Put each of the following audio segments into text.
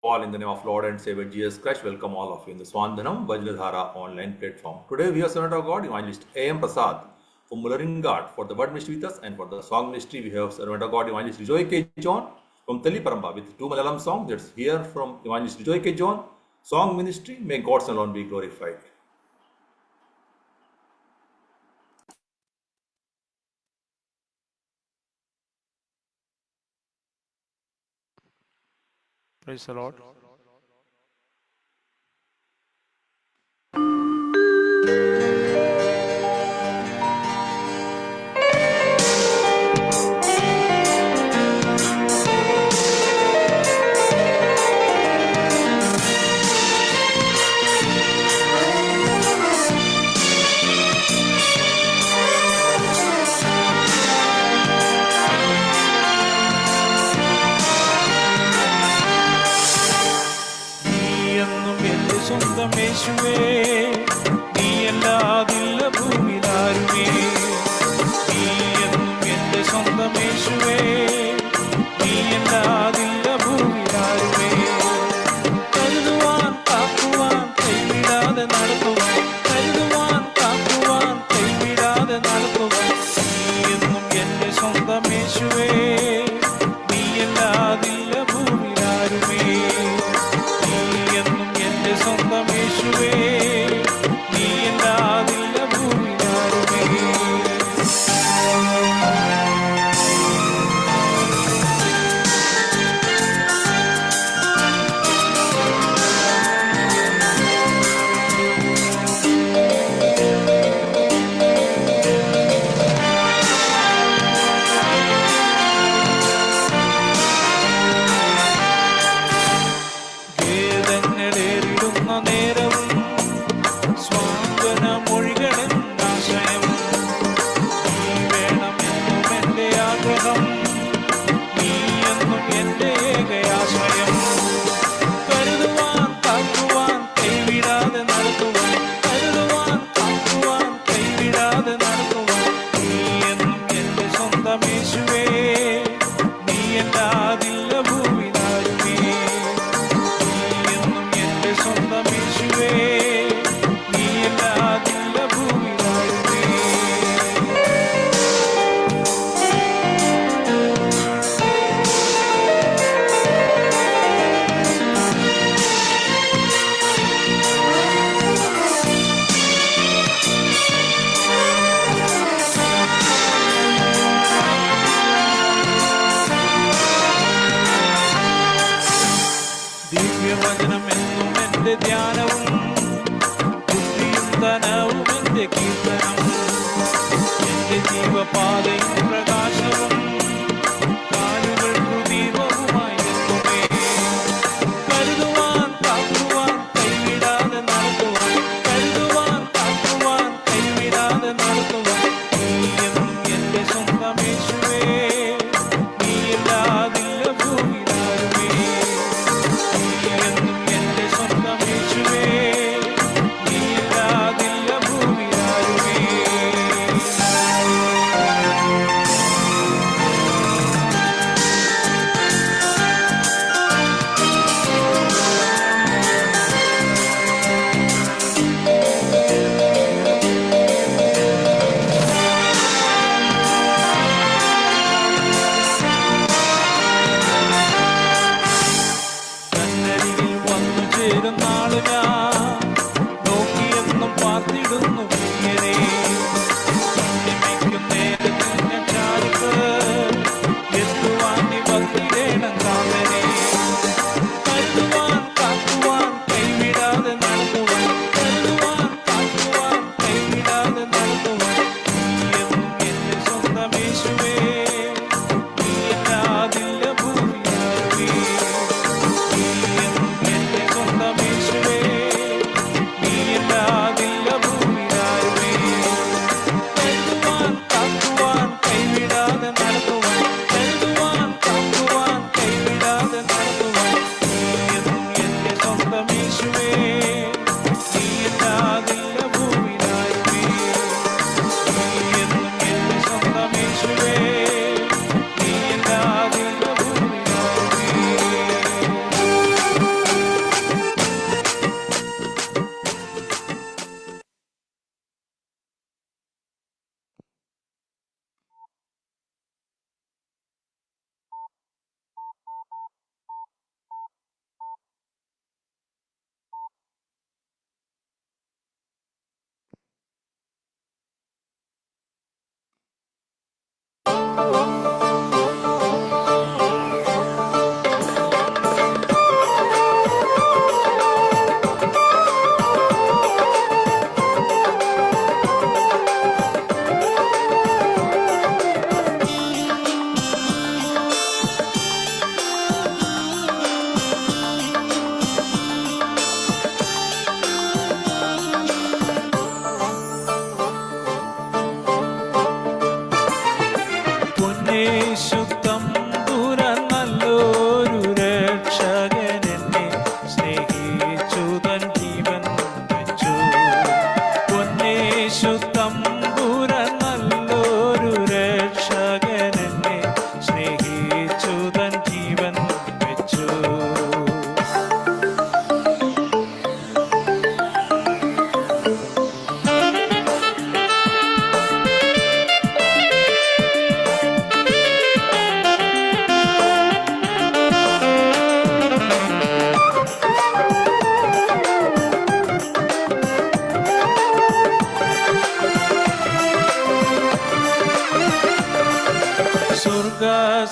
all in the name of Lord and Savior Jesus Christ. Welcome all of you in the Swandanam Vajradhara online platform. Today we have servant of God, Evangelist A.M. Prasad from Mullaringad for the word ministry with us, and for the song ministry we have servant of God, Evangelist Joy K. John from Taliparamba with two Malayalam songs. Let's hear from Evangelist Joy K. John, song ministry. May God's alone be glorified. Praise the Lord. സ്വന്തം യേശുവേ, നീയല്ലാതില്ല ഭൂമിയിലാരുമേ. നീ എന്നും എൻ്റെ സ്വന്തം യേശുവേ, നീയല്ലാതില്ല ഭൂമിയിലാരുമേ. കരുതുവാൻ കാക്കുവാൻ കൈവിടാതെ നടത്തുവാൻ, കരുതുവാൻ കാക്കുവാൻ കൈവിടാതെ നടത്തുവാൻ. നീ എന്നും എൻ്റെ സ്വന്തം യേശുവേ, നീയല്ലാതില്ല ഭൂമിയിലാരുമേ. സ്വന്തം യേശുവേ, നീയല്ലാതില്ല ഭൂമിയിലാരുമേ. നേരവും സ്വാന്തനമൊഴികളെന്നാശയം, നീ വേണമെന്നും എൻ്റെ ആഗ്രഹം, നീ എന്നും എൻ്റെ ഏകയാശ്രയം. കരുതുവാൻ കാക്കുവാൻ കൈവിടാതെ നടത്തുവാൻ, കരുതുവാൻ കാക്കുവാൻ കൈവിടാതെ നടത്തുവാൻ. നീ എന്നും എൻ്റെ സ്വന്തം യേശുവേ, നീയല്ലാതില്ല ഭൂമിയിലാരുമേ. സ്വന്തം യേശുവേ, നീയല്ലാതില്ല ഭൂമിയിലാരുമേ. ദിവ്യവചനം എന്നും എൻ്റെ ധ്യാനവും, ബുദ്ധിയും ധനവും എൻ്റെ കീർത്തനം, എൻ്റെ ജീവപാതയും പ്രകാശവും, കാലുകൾക്കു ദീപവുമായി എത്തുമേ. കരുതുവാൻ കാക്കുവാൻ കൈവിടാതെ നടത്തുവാൻ, കരുതുവാൻ കാക്കുവാൻ കൈവിടാതെ നടത്തുവാൻ. നീ എന്നും എൻ്റെ സ്വന്തം യേശുവേ, നീയല്ലാതില്ല ഭൂമിയിലാരുമേ. സ്വന്തം യേശുവേ, നീയല്ലാതില്ല ഭൂമിയിലാരുമേ. കണ്ണരികിൽ വന്നു ചേരുന്നാളു ഞാൻ നോക്കിയെന്നും പാർത്തിടുന്നു പ്രിയരേ. കണ്ണിമയ്ക്കും നേരത്തിൽ ഞാൻ ചാരിക്ക് എത്തുവാൻ നീ വന്നിടേണം കാവലേ. കരുതുവാൻ കാക്കുവാൻ കൈവിടാതെ നടത്തുവാൻ, കരുതുവാൻ കാക്കുവാൻ കൈവിടാതെ നടത്തുവാൻ. നീ എന്നും എൻ്റെ സ്വന്തം യേശുവേ, നീയല്ലാതില്ല ഭൂമിയിലാരുമേ. നീ എന്നും എൻ്റെ സ്വന്തം യേശുവേ,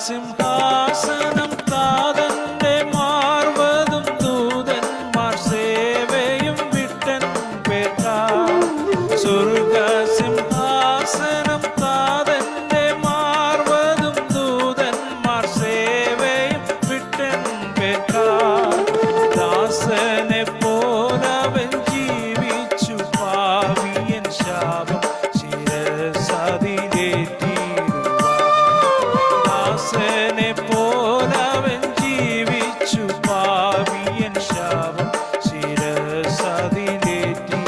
സിംഹാസനം താതന്റെ മാർവതും ദൂതന്മാർ സേവയും വിട്ടൻ പേർക്കാം. സ്വർഗ സിംഹാസനം താതന്റെ മാർവതും ദൂതന്മാർ സേവയും വിട്ടൻ പേർക്കാം. ദാസനെ പോലവൻ ജീവിച്ചു പാവിയൻ ശാപം ശിരസതിലേറ്റി. ദാസനെ പോലവൻ ജീവിച്ചു പാവിയൻ ശാപം ശിരസതിലേറ്റി.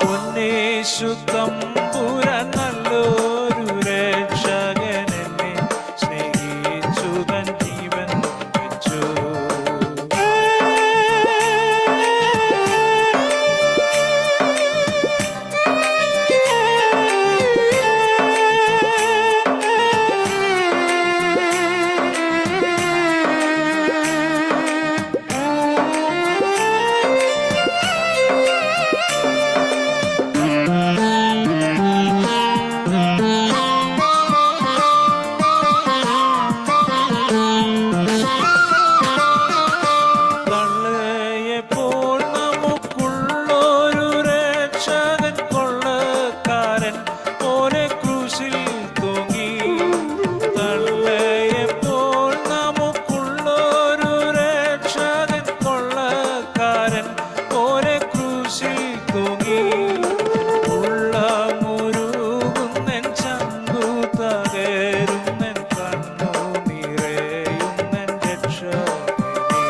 പൊന്നേശു തമ്പുരാൻ നല്ലൊരു രക്ഷകൻ എന്നെ സ്നേഹിച്ചു തൻ ജീവൻ വെച്ചു. തള്ളയെപ്പോൾ നമുക്കുള്ളൊരു രക്ഷകൻ കൊള്ളക്കാരൻ പോലെ ക്രൂശിൽ തൂങ്ങി. തള്ളയെപ്പോൾ നമുക്കുള്ളൊരു രക്ഷകൻ കൊള്ളക്കാരൻ പോലെ ക്രൂശിൽ തൂങ്ങി. ഉള്ളമുരുകുന്നൻ ചങ്കു തകരുന്നൻ കണ്ണു നിറയുന്നൻ രക്ഷകനേ.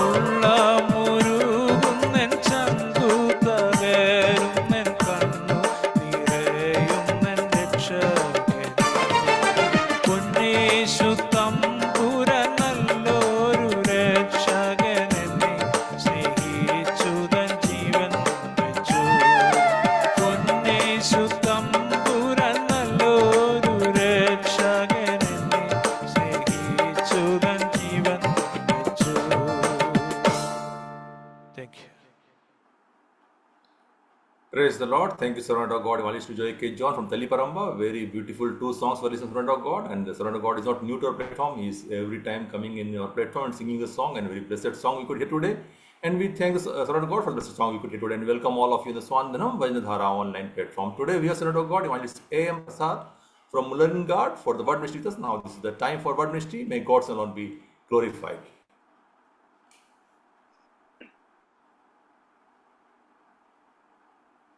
ഉള്ളമുരുകുന്നൻ ചങ്കു തകരുന്നൻ കണ്ണു നിറയുന്നൻ രക്ഷകനേ. പൊന്നേശു തമ്പുരാൻ നല്ലൊരു രക്ഷകൻ എന്നെ സ്നേഹിച്ചു തൻ ജീവൻ വെച്ചു. പൊന്നേശു തമ്പുരാൻ നല്ലൊരു രക്ഷകൻ എന്നെ സ്നേഹിച്ചു തൻ ജീവൻ വെച്ചു. Thank you. Praise the Lord. Thank you, servant of God, Evangelist Joy K. John from Taliparamba. Very beautiful 2 songs for listening, servant of God. And the servant of God is not new to our platform. He is every time coming in our platform and singing the song, and very blessed song we could hear today. And we thank the servant of God for the blessed song we could hear today. And welcome all of you in the Swandanam Vajnadhara online platform. Today we are servant of God, Evangelist A.M. Prasad from Mulleringard for the word ministry with us. Now this is the time for word ministry. May God's alone be glorified.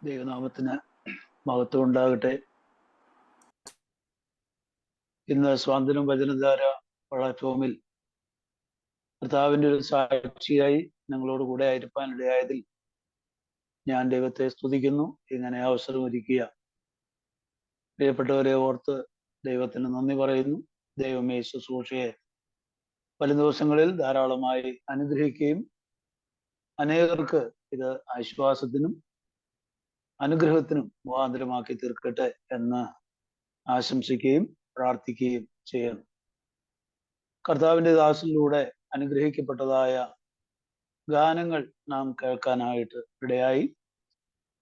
ദൈവനാമത്തിന് മഹത്വം ഉണ്ടാകട്ടെ. ഇന്ന് സ്വാതന്ത്ര്യം വചനധാര പ്ലാറ്റ്ഫോമിൽ കർത്താവിൻ്റെ ഒരു സാക്ഷിയായി ഞങ്ങളോട് കൂടെ ആയിരിക്കാനിടയായതിൽ ഞാൻ ദൈവത്തെ സ്തുതിക്കുന്നു. ഇങ്ങനെ അവസരം ഒരുക്കിയ പ്രിയപ്പെട്ടവരെ ഓർത്ത് ദൈവത്തിന് നന്ദി പറയുന്നു. ദൈവമേ ശുശ്രൂഷയെ വരും ദിവസങ്ങളിൽ ധാരാളമായി അനുഗ്രഹിക്കുകയും അനേകർക്ക് ഇത് ആശ്വാസത്തിനും അനുഗ്രഹത്തിനും മുഖാന്തരമാക്കി തീർക്കട്ടെ എന്ന് ആശംസിക്കുകയും പ്രാർത്ഥിക്കുകയും ചെയ്യുന്നു. കർത്താവിൻ്റെ ദാസനിലൂടെ അനുഗ്രഹിക്കപ്പെട്ടതായ ഗാനങ്ങൾ നാം കേൾക്കാനായിട്ട് ഇടയായി.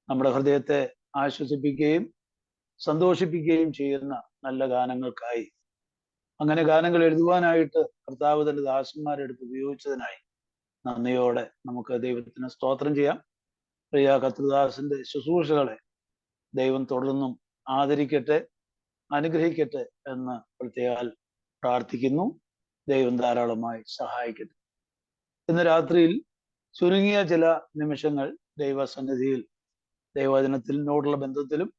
നമ്മുടെ ഹൃദയത്തെ ആശ്വസിപ്പിക്കുകയും സന്തോഷിപ്പിക്കുകയും ചെയ്യുന്ന നല്ല ഗാനങ്ങൾക്കായി, അങ്ങനെ ഗാനങ്ങൾ എഴുതുവാനായിട്ട് കർത്താവ് തന്റെ ദാസന്മാരെ എടുത്ത് ഉപയോഗിച്ചതിനായി നന്ദിയോടെ നമുക്ക് ദൈവത്തിന് സ്തോത്രം ചെയ്യാം. പ്രിയ കർത്തൃദാസന്റെ ശുശ്രൂഷകളെ ദൈവം തുടർന്നും ആദരിക്കട്ടെ, അനുഗ്രഹിക്കട്ടെ എന്ന് പ്രത്യേകം പ്രാർത്ഥിക്കുന്നു. ദൈവം ധാരാളമായി സഹായിക്കട്ടെ. ഇന്ന് രാത്രിയിൽ ചുരുങ്ങിയ ചില നിമിഷങ്ങൾ ദൈവസന്നിധിയിൽ ദൈവവചനത്തിനോടുള്ള ബന്ധത്തിലും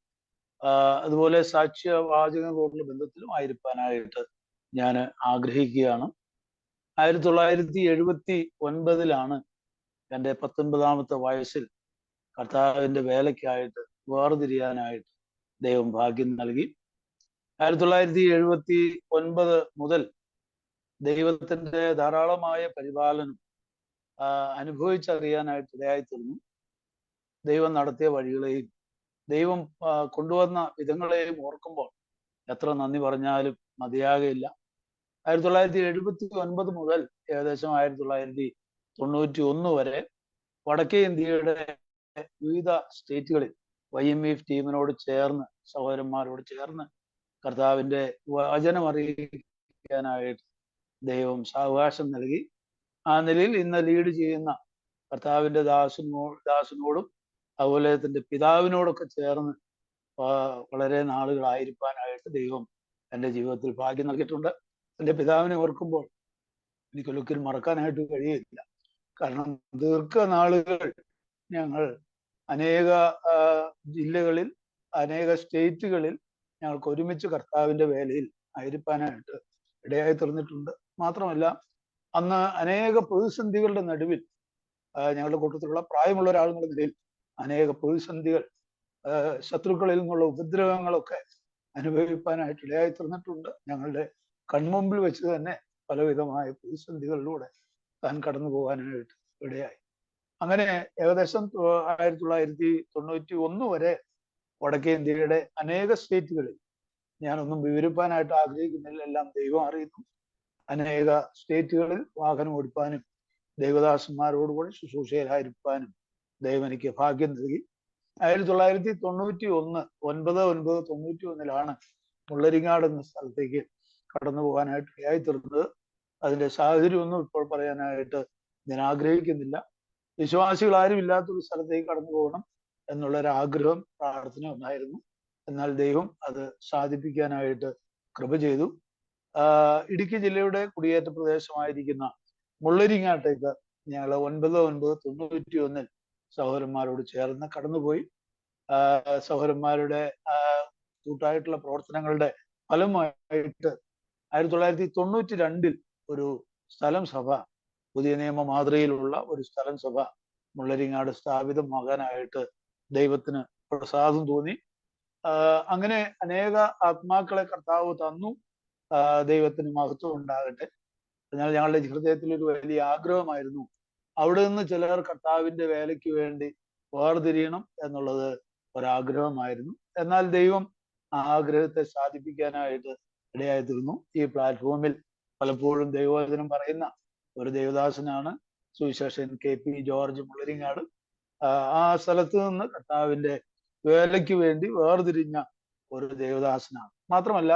അതുപോലെ സാക്ഷ്യവാചകങ്ങളോടുള്ള ബന്ധത്തിലും ആയിരിക്കാനായിട്ട് ഞാൻ ആഗ്രഹിക്കുകയാണ്. 1979 എൻ്റെ 19ാമത്തെ വയസ്സിൽ കർത്താവിൻ്റെ വേലയ്ക്കായിട്ട് വേർതിരിയാനായിട്ട് ദൈവം ഭാഗ്യം നൽകി. 1979 മുതൽ ദൈവത്തിൻ്റെ ധാരാളമായ പരിപാലനം അനുഭവിച്ചറിയാനായിട്ട് ഇടയായിത്തീർന്നു. ദൈവം നടത്തിയ വഴികളെയും ദൈവം കൊണ്ടുവന്ന വിധങ്ങളെയും ഓർക്കുമ്പോൾ എത്ര നന്ദി പറഞ്ഞാലും മതിയാകയില്ല. 1979 മുതൽ ഏകദേശം 1991 വരെ വടക്കേ ഇന്ത്യയുടെ വിവിധ സ്റ്റേറ്റുകളിൽ YMF ടീമിനോട് ചേർന്ന്, സഹോദരന്മാരോട് ചേർന്ന് കർത്താവിൻ്റെ വചനം അറിയിക്കാനായിട്ട് ദൈവം സാവകാശം നൽകി. ആ നിലയിൽ ഇന്ന് ലീഡ് ചെയ്യുന്ന കർത്താവിൻ്റെ ദാസനോടും അതുപോലെ തൻ്റെ പിതാവിനോടൊക്കെ ചേർന്ന് വളരെ നാളുകളായിരിക്കാനായിട്ട് ദൈവം എൻ്റെ ജീവിതത്തിൽ ഭാഗ്യം നൽകിയിട്ടുണ്ട്. എൻ്റെ പിതാവിനെ ഓർക്കുമ്പോൾ എനിക്കൊരിക്കലും മറക്കാനായിട്ട് കഴിയില്ല. കാരണം ദീർഘനാളുകൾ ഞങ്ങൾ അനേക ജില്ലകളിൽ, അനേക സ്റ്റേറ്റുകളിൽ ഞങ്ങൾക്ക് ഒരുമിച്ച് കർത്താവിൻ്റെ വേലയിൽ ആയിരിക്കാനായിട്ട് ഇടയായി തീർന്നിട്ടുണ്ട്. മാത്രമല്ല അന്ന് അനേക പ്രതിസന്ധികളുടെ നടുവിൽ ഞങ്ങളുടെ കൂട്ടത്തിലുള്ള പ്രായമുള്ള ഒരാളെന്നുള്ള നിലയിൽ അനേക പ്രതിസന്ധികൾ, ശത്രുക്കളിൽ നിന്നുള്ള ഉപദ്രവങ്ങളൊക്കെ അനുഭവിക്കാനായിട്ട് ഇടയായി തീർന്നിട്ടുണ്ട്. ഞങ്ങളുടെ കൺമുമ്പിൽ വെച്ച് തന്നെ പലവിധമായ പ്രതിസന്ധികളിലൂടെ താൻ കടന്നു പോകാനായിട്ട് ഇടയായി. അങ്ങനെ ഏകദേശം 1991 വരെ വടക്കേ ഇന്ത്യയുടെ അനേക സ്റ്റേറ്റുകളിൽ, ഞാനൊന്നും വിവരിപ്പാനായിട്ട് ആഗ്രഹിക്കുന്നില്ല, എല്ലാം ദൈവം അറിയുന്നു, അനേക സ്റ്റേറ്റുകളിൽ വാഹനം ഓടിപ്പാനും ദൈവദാസന്മാരോടുകൂടി ശുശ്രൂഷയിലായിരിക്കാനും ദൈവം എനിക്ക് ഭാഗ്യം നൽകി. 1991 9/9/91 മുള്ളരിങ്ങാട് എന്ന സ്ഥലത്തേക്ക് കടന്നു പോകാനായിട്ട് ഇടയായി തീർന്നത്. അതിന്റെ സാഹചര്യമൊന്നും ഇപ്പോൾ പറയാനായിട്ട് ഞാൻ ആഗ്രഹിക്കുന്നില്ല. വിശ്വാസികൾ ആരും ഇല്ലാത്തൊരു സ്ഥലത്തേക്ക് കടന്നു പോകണം എന്നുള്ളൊരാഗ്രഹം, പ്രാർത്ഥന ഉണ്ടായിരുന്നു. എന്നാൽ ദൈവം അത് സാധിപ്പിക്കാനായിട്ട് കൃപ ചെയ്തു. ഇടുക്കി ജില്ലയുടെ കുടിയേറ്റ പ്രദേശമായിരിക്കുന്ന മുള്ളരിങ്ങാട്ടേക്ക് ഞങ്ങൾ 9/9/91 സഹോദരന്മാരോട് ചേർന്ന് കടന്നുപോയി. സഹോദരന്മാരുടെ കൂട്ടായിട്ടുള്ള പ്രവർത്തനങ്ങളുടെ ഫലമായിട്ട് 1992 ഒരു സ്ഥലം സഭ, പുതിയ നിയമ മാതൃകയിലുള്ള ഒരു സ്ഥലം സഭ മുള്ളരിങ്ങാട് സ്ഥാപിതമാകാനായിട്ട് ദൈവത്തിന് പ്രസാദം തോന്നി. അങ്ങനെ അനേക ആത്മാക്കളെ കർത്താവ് തന്നു. ദൈവത്തിന് മഹത്വം ഉണ്ടാകട്ടെ. എന്നാൽ ഞങ്ങളുടെ ഹൃദയത്തിൽ ഒരു വലിയ ആഗ്രഹമായിരുന്നു, അവിടെ നിന്ന് ചിലർ കർത്താവിൻ്റെ വേലയ്ക്ക് വേണ്ടി വേർതിരിയണം എന്നുള്ളത് ഒരാഗ്രഹമായിരുന്നു. എന്നാൽ ദൈവം ആ ആഗ്രഹത്തെ സാധിപ്പിക്കാനായിട്ട് ഇടയായി തീർന്നു. ഈ പ്ലാറ്റ്ഫോമിൽ പലപ്പോഴും ദൈവവചനം പറയുന്ന ഒരു ദേവദാസനാണ് സുവിശേഷൻ KP ജോർജ് മുള്ളരിങ്ങാട്. ആ സ്ഥലത്ത് നിന്ന് കർത്താവിൻ്റെ വേലയ്ക്ക് വേണ്ടി വേർതിരിഞ്ഞ ഒരു ദേവദാസനാണ്. മാത്രമല്ല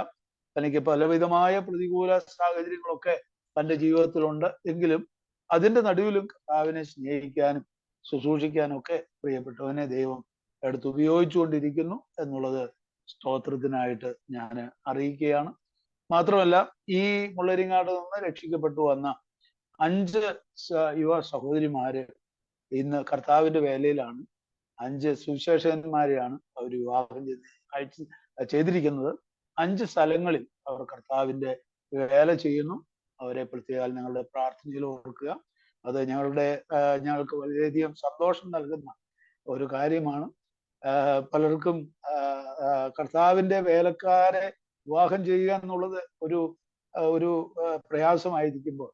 തനിക്ക് പലവിധമായ പ്രതികൂല സാഹചര്യങ്ങളൊക്കെ തൻ്റെ ജീവിതത്തിലുണ്ട്. എങ്കിലും അതിൻ്റെ നടുവിലും കർത്താവിനെ സ്നേഹിക്കാനും ശുശ്രൂഷിക്കാനും ഒക്കെ പ്രിയപ്പെട്ടവനെ ദൈവം എടുത്ത് ഉപയോഗിച്ചുകൊണ്ടിരിക്കുന്നു എന്നുള്ളത് സ്തോത്രത്തിനായിട്ട് ഞാൻ അറിയിക്കുകയാണ്. മാത്രമല്ല ഈ മുള്ളരിങ്ങാട് നിന്ന് രക്ഷിക്കപ്പെട്ടു വന്ന 5 യുവ സഹോദരിമാര് ഇന്ന് കർത്താവിൻ്റെ വേലയിലാണ്. 5 സുവിശേഷകന്മാരെയാണ് അവർ വിവാഹം ചെയ്തിരിക്കുന്നത്. 5 സ്ഥലങ്ങളിൽ അവർ കർത്താവിൻ്റെ വേല ചെയ്യുന്നു. അവരെ പ്രത്യേകം ഞങ്ങളുടെ പ്രാർത്ഥനയിൽ ഓർക്കുക. അത് ഞങ്ങൾക്ക് വളരെയധികം സന്തോഷം നൽകുന്ന ഒരു കാര്യമാണ്. പലർക്കും കർത്താവിൻ്റെ വേലക്കാരെ വിവാഹം ചെയ്യുക എന്നുള്ളത് ഒരു പ്രയാസമായിരിക്കുമ്പോൾ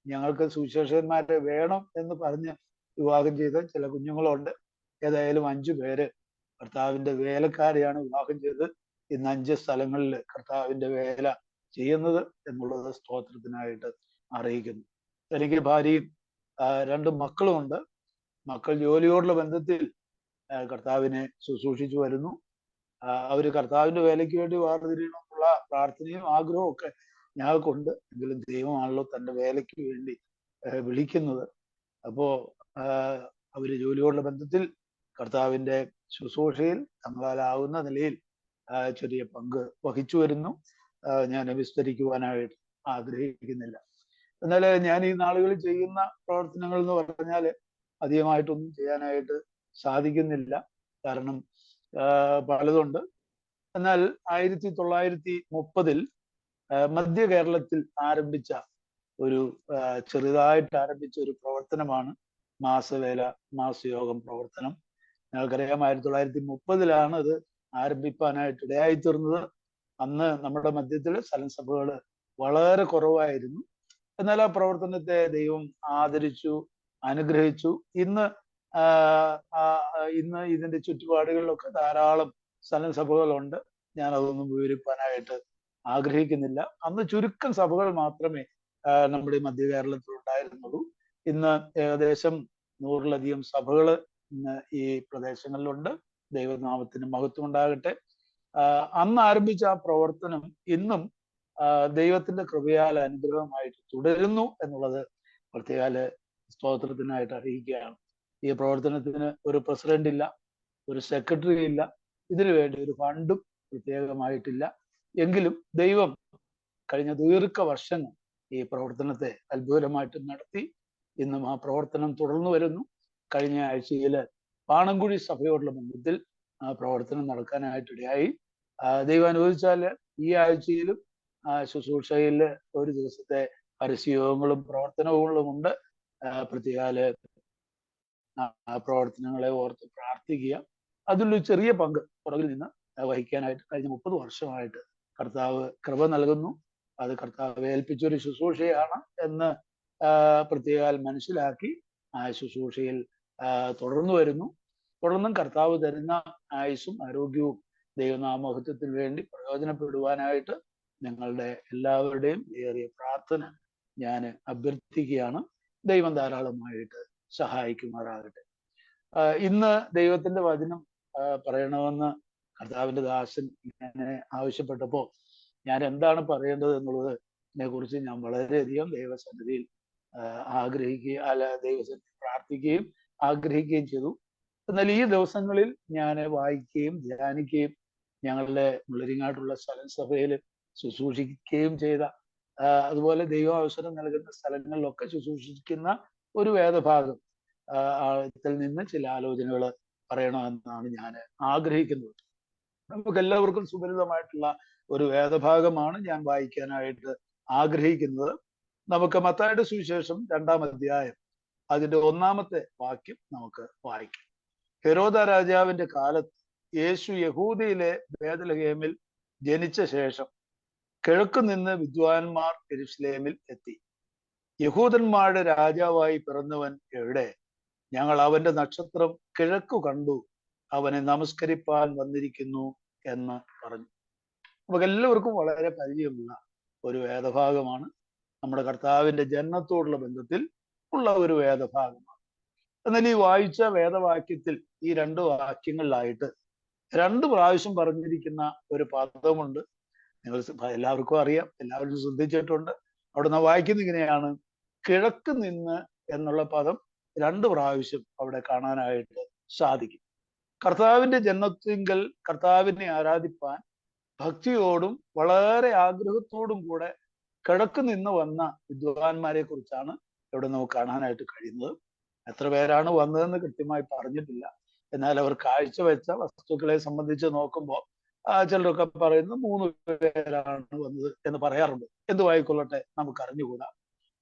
ഞങ്ങൾക്ക് സുവിശേഷകന്മാരെ വേണം എന്ന് പറഞ്ഞ് വിവാഹം ചെയ്ത ചില കുഞ്ഞുങ്ങളുണ്ട്. ഏതായാലും 5 പേര് കർത്താവിൻ്റെ വേലക്കാരെയാണ് വിവാഹം ചെയ്ത് ഇന്ന് 5 സ്ഥലങ്ങളിൽ കർത്താവിൻ്റെ വേല ചെയ്യുന്നത് എന്നുള്ളത് സ്തോത്രത്തിനായിട്ട് അറിയിക്കുന്നു. എനിക്ക് ഭാര്യയും 2 മക്കളുമുണ്ട്. മക്കൾ ജോലിയോടുള്ള ബന്ധത്തിൽ കർത്താവിനെ ശുശ്രൂഷിച്ചു വരുന്നു. അവര് കർത്താവിന്റെ വേലയ്ക്ക് വേണ്ടി വേർതിരിയണമെന്നുള്ള പ്രാർത്ഥനയും ആഗ്രഹവും ഒക്കെ ഞങ്ങൾക്കുണ്ട്. എങ്കിലും ദൈവമാണല്ലോ തന്റെ വേലയ്ക്ക് വേണ്ടി വിളിക്കുന്നത്. അപ്പോ അവര് ജോലിയോടുള്ള ബന്ധത്തിൽ കർത്താവിന്റെ ശുശ്രൂഷയിൽ തങ്ങളാലാവുന്ന നിലയിൽ ചെറിയ പങ്ക് വഹിച്ചു വരുന്നു. ഞാൻ വിസ്തരിക്കുവാനായിട്ട് ആഗ്രഹിക്കുന്നില്ല. എന്നാൽ ഞാൻ ഈ നാളുകളിൽ ചെയ്യുന്ന പ്രവർത്തനങ്ങൾ എന്ന് പറഞ്ഞാൽ അധികമായിട്ടൊന്നും ചെയ്യാനായിട്ട് സാധിക്കുന്നില്ല. കാരണം പലതുണ്ട്. എന്നാൽ 1930 മധ്യ കേരളത്തിൽ ആരംഭിച്ച ഒരു ചെറുതായിട്ട് ആരംഭിച്ച ഒരു പ്രവർത്തനമാണ് മാസവേല മാസയോഗം പ്രവർത്തനം. ഞങ്ങൾക്കറിയാം 1930 അത് ആരംഭിക്കാനായിട്ട് ഇടയായി തീർന്നത്. അന്ന് നമ്മുടെ മധ്യത്തിൽ സഭകൾ വളരെ കുറവായിരുന്നു. എന്നാൽ ആ പ്രവർത്തനത്തെ ദൈവം ആദരിച്ചു, അനുഗ്രഹിച്ചു. ഇന്ന് ഇതിന്റെ ചുറ്റുപാടുകളിലൊക്കെ ധാരാളം സഭകളുണ്ട്. ഞാൻ അതൊന്നും വിവരിക്കാനായിട്ട് ആഗ്രഹിക്കുന്നില്ല. അന്ന് ചുരുക്കം സഭകൾ മാത്രമേ നമ്മുടെ മധ്യ കേരളത്തിൽ ഉണ്ടായിരുന്നുള്ളൂ. ഇന്ന് ഏകദേശം 100-ലധികം സഭകൾ ഇന്ന് ഈ പ്രദേശങ്ങളിലുണ്ട്. ദൈവനാമത്തിന് മഹത്വം ഉണ്ടാകട്ടെ. അന്ന് ആരംഭിച്ച ആ പ്രവർത്തനം ഇന്നും ദൈവത്തിന്റെ കൃപയാൽ അനുഗ്രഹമായിട്ട് തുടരുന്നു എന്നുള്ളത് പ്രത്യേക സ്തോത്രത്തിനായിട്ട് അറിയിക്കുകയാണ്. ഈ പ്രവർത്തനത്തിന് ഒരു പ്രസിഡന്റ് ഇല്ല, ഒരു സെക്രട്ടറി ഇല്ല, ഇതിനു വേണ്ടി ഒരു ഫണ്ടും പ്രത്യേകമായിട്ടില്ല. എങ്കിലും ദൈവം കഴിഞ്ഞ ദീർഘവർഷങ്ങൾ ഈ പ്രവർത്തനത്തെ അത്ഭുതമായിട്ട് നടത്തി. ഇന്നും ആ പ്രവർത്തനം തുടർന്നു വരുന്നു. കഴിഞ്ഞ ആഴ്ചയിൽ പാണങ്കുഴി സഭയോടുള്ള ബന്ധത്തിൽ ആ പ്രവർത്തനം നടക്കാനായിട്ടിടയായി. ദൈവം അനുവദിച്ചാൽ ഈ ആഴ്ചയിലും ശുശ്രൂഷയിൽ ഒരു ദിവസത്തെ പരസ്യയോഗങ്ങളും പ്രവർത്തനങ്ങളും ഉണ്ട്. പ്രത്യേക പ്രവർത്തനങ്ങളെ ഓർത്ത് പ്രാർത്ഥിക്കുക. അതിലൊരു ചെറിയ പങ്ക് പുറകിൽ നിന്ന് വഹിക്കാനായിട്ട് കഴിഞ്ഞ 30 വർഷമായിട്ട് കർത്താവ് കൃപ നൽകുന്നു. അത് കർത്താവ് ഏൽപ്പിച്ചൊരു ശുശ്രൂഷയാണ് എന്ന് പ്രത്യേക മനസ്സിലാക്കി ആ ശുശ്രൂഷയിൽ തുടർന്നു വരുന്നു. തുടർന്നും കർത്താവ് തരുന്ന ആയുസ്സും ആരോഗ്യവും ദൈവനാമഹത്വത്തിന് വേണ്ടി പ്രയോജനപ്പെടുവാനായിട്ട് ഞങ്ങളുടെ എല്ലാവരുടെയും ഏറിയ പ്രാർത്ഥന ഞാൻ അഭ്യർത്ഥിക്കുകയാണ്. ദൈവം ധാരാളമായിട്ട് സഹായിക്കുമാറാകട്ടെ. ഇന്ന് ദൈവത്തിന്റെ വചനം പറയണമെന്ന് കർത്താവിന്റെ ദാസൻ ഇങ്ങനെ ആവശ്യപ്പെട്ടപ്പോൾ ഞാൻ എന്താണ് പറയേണ്ടത് എന്നുള്ളതിനെ കുറിച്ച് ഞാൻ വളരെയധികം ദൈവസന്നിധിയിൽ ദൈവസന്നിധി പ്രാർത്ഥിക്കുകയും ആഗ്രഹിക്കുകയും ചെയ്തു. എന്നാൽ ഈ ദിവസങ്ങളിൽ ഞാൻ വായിക്കുകയും ധ്യാനിക്കുകയും ഞങ്ങളുടെ മുള്ളരിങ്ങാട്ടുള്ള സഭയിൽ ശുശ്രൂഷിക്കുകയും ചെയ്ത, അതുപോലെ ദൈവം അവസരം നൽകുന്ന സ്ഥലങ്ങളിലൊക്കെ ശുശ്രൂഷിക്കുന്ന ഒരു വേദഭാഗം ത്തിൽ നിന്ന് ചില ആലോചനകൾ പറയണമെന്നാണ് ഞാൻ ആഗ്രഹിക്കുന്നത്. നമുക്ക് എല്ലാവർക്കും സുപരിതമായിട്ടുള്ള ഒരു വേദഭാഗമാണ് ഞാൻ വായിക്കാനായിട്ട് ആഗ്രഹിക്കുന്നത്. നമുക്ക് മത്തായിയുടെ സുവിശേഷം 2-ാം അധ്യായം അതിന്റെ 1-ാമത്തെ വാക്യം നമുക്ക് വായിക്കാം. ഹെരോദ രാജാവിന്റെ കാലത്ത് യേശു യഹൂദയിലെ ബേത്ലഹേമിൽ ജനിച്ച ശേഷം കിഴക്ക് നിന്ന് വിദ്വാൻമാർ യെരൂശലേമിൽ എത്തി. യഹൂദന്മാരുടെ രാജാവായി പിറന്നവൻ എവിടെ? ഞങ്ങൾ അവന്റെ നക്ഷത്രം കിഴക്കു കണ്ടു, അവനെ നമസ്കരിപ്പാൻ വന്നിരിക്കുന്നു എന്ന് പറഞ്ഞു. നമുക്ക് എല്ലാവർക്കും വളരെ പരിചയമുള്ള ഒരു വേദഭാഗമാണ്. നമ്മുടെ കർത്താവിന്റെ ജനനത്തോടുള്ള ബന്ധത്തിൽ ഉള്ള ഒരു വേദഭാഗമാണ്. എന്നാൽ ഈ വായിച്ച വേദവാക്യത്തിൽ ഈ 2 വാക്യങ്ങളിലായിട്ട് 2 പ്രാവശ്യം പറഞ്ഞിരിക്കുന്ന ഒരു പദമുണ്ട്. നിങ്ങൾ എല്ലാവർക്കും അറിയാം, എല്ലാവരും ശ്രദ്ധിച്ചിട്ടുണ്ട്. അവിടെ നിന്ന് വായിക്കുന്നത് ഇങ്ങനെയാണ്: കിഴക്ക് നിന്ന് എന്നുള്ള പദം 2 പ്രാവശ്യം അവിടെ കാണാനായിട്ട് സാധിക്കും. കർത്താവിന്റെ ജന്മത്തിങ്കൽ കർത്താവിനെ ആരാധിപ്പാൻ ഭക്തിയോടും വളരെ ആഗ്രഹത്തോടും കൂടെ കിഴക്ക് നിന്ന് വന്ന വിദ്വാൻമാരെ കുറിച്ചാണ് ഇവിടെ നമുക്ക് കാണാനായിട്ട് കഴിയുന്നത്. എത്ര പേരാണ് വന്നതെന്ന് കൃത്യമായി പറഞ്ഞിട്ടില്ല. എന്നാൽ അവർ കാഴ്ചവെച്ച വസ്തുക്കളെ സംബന്ധിച്ച് നോക്കുമ്പോൾ ചിലരൊക്കെ പറയുന്നത് 3 പേരാണ് വന്നത് എന്ന് പറയാറുണ്ട്. എന്തുവായിക്കൊള്ളട്ടെ, നമുക്ക് അറിഞ്ഞുകൂടാ.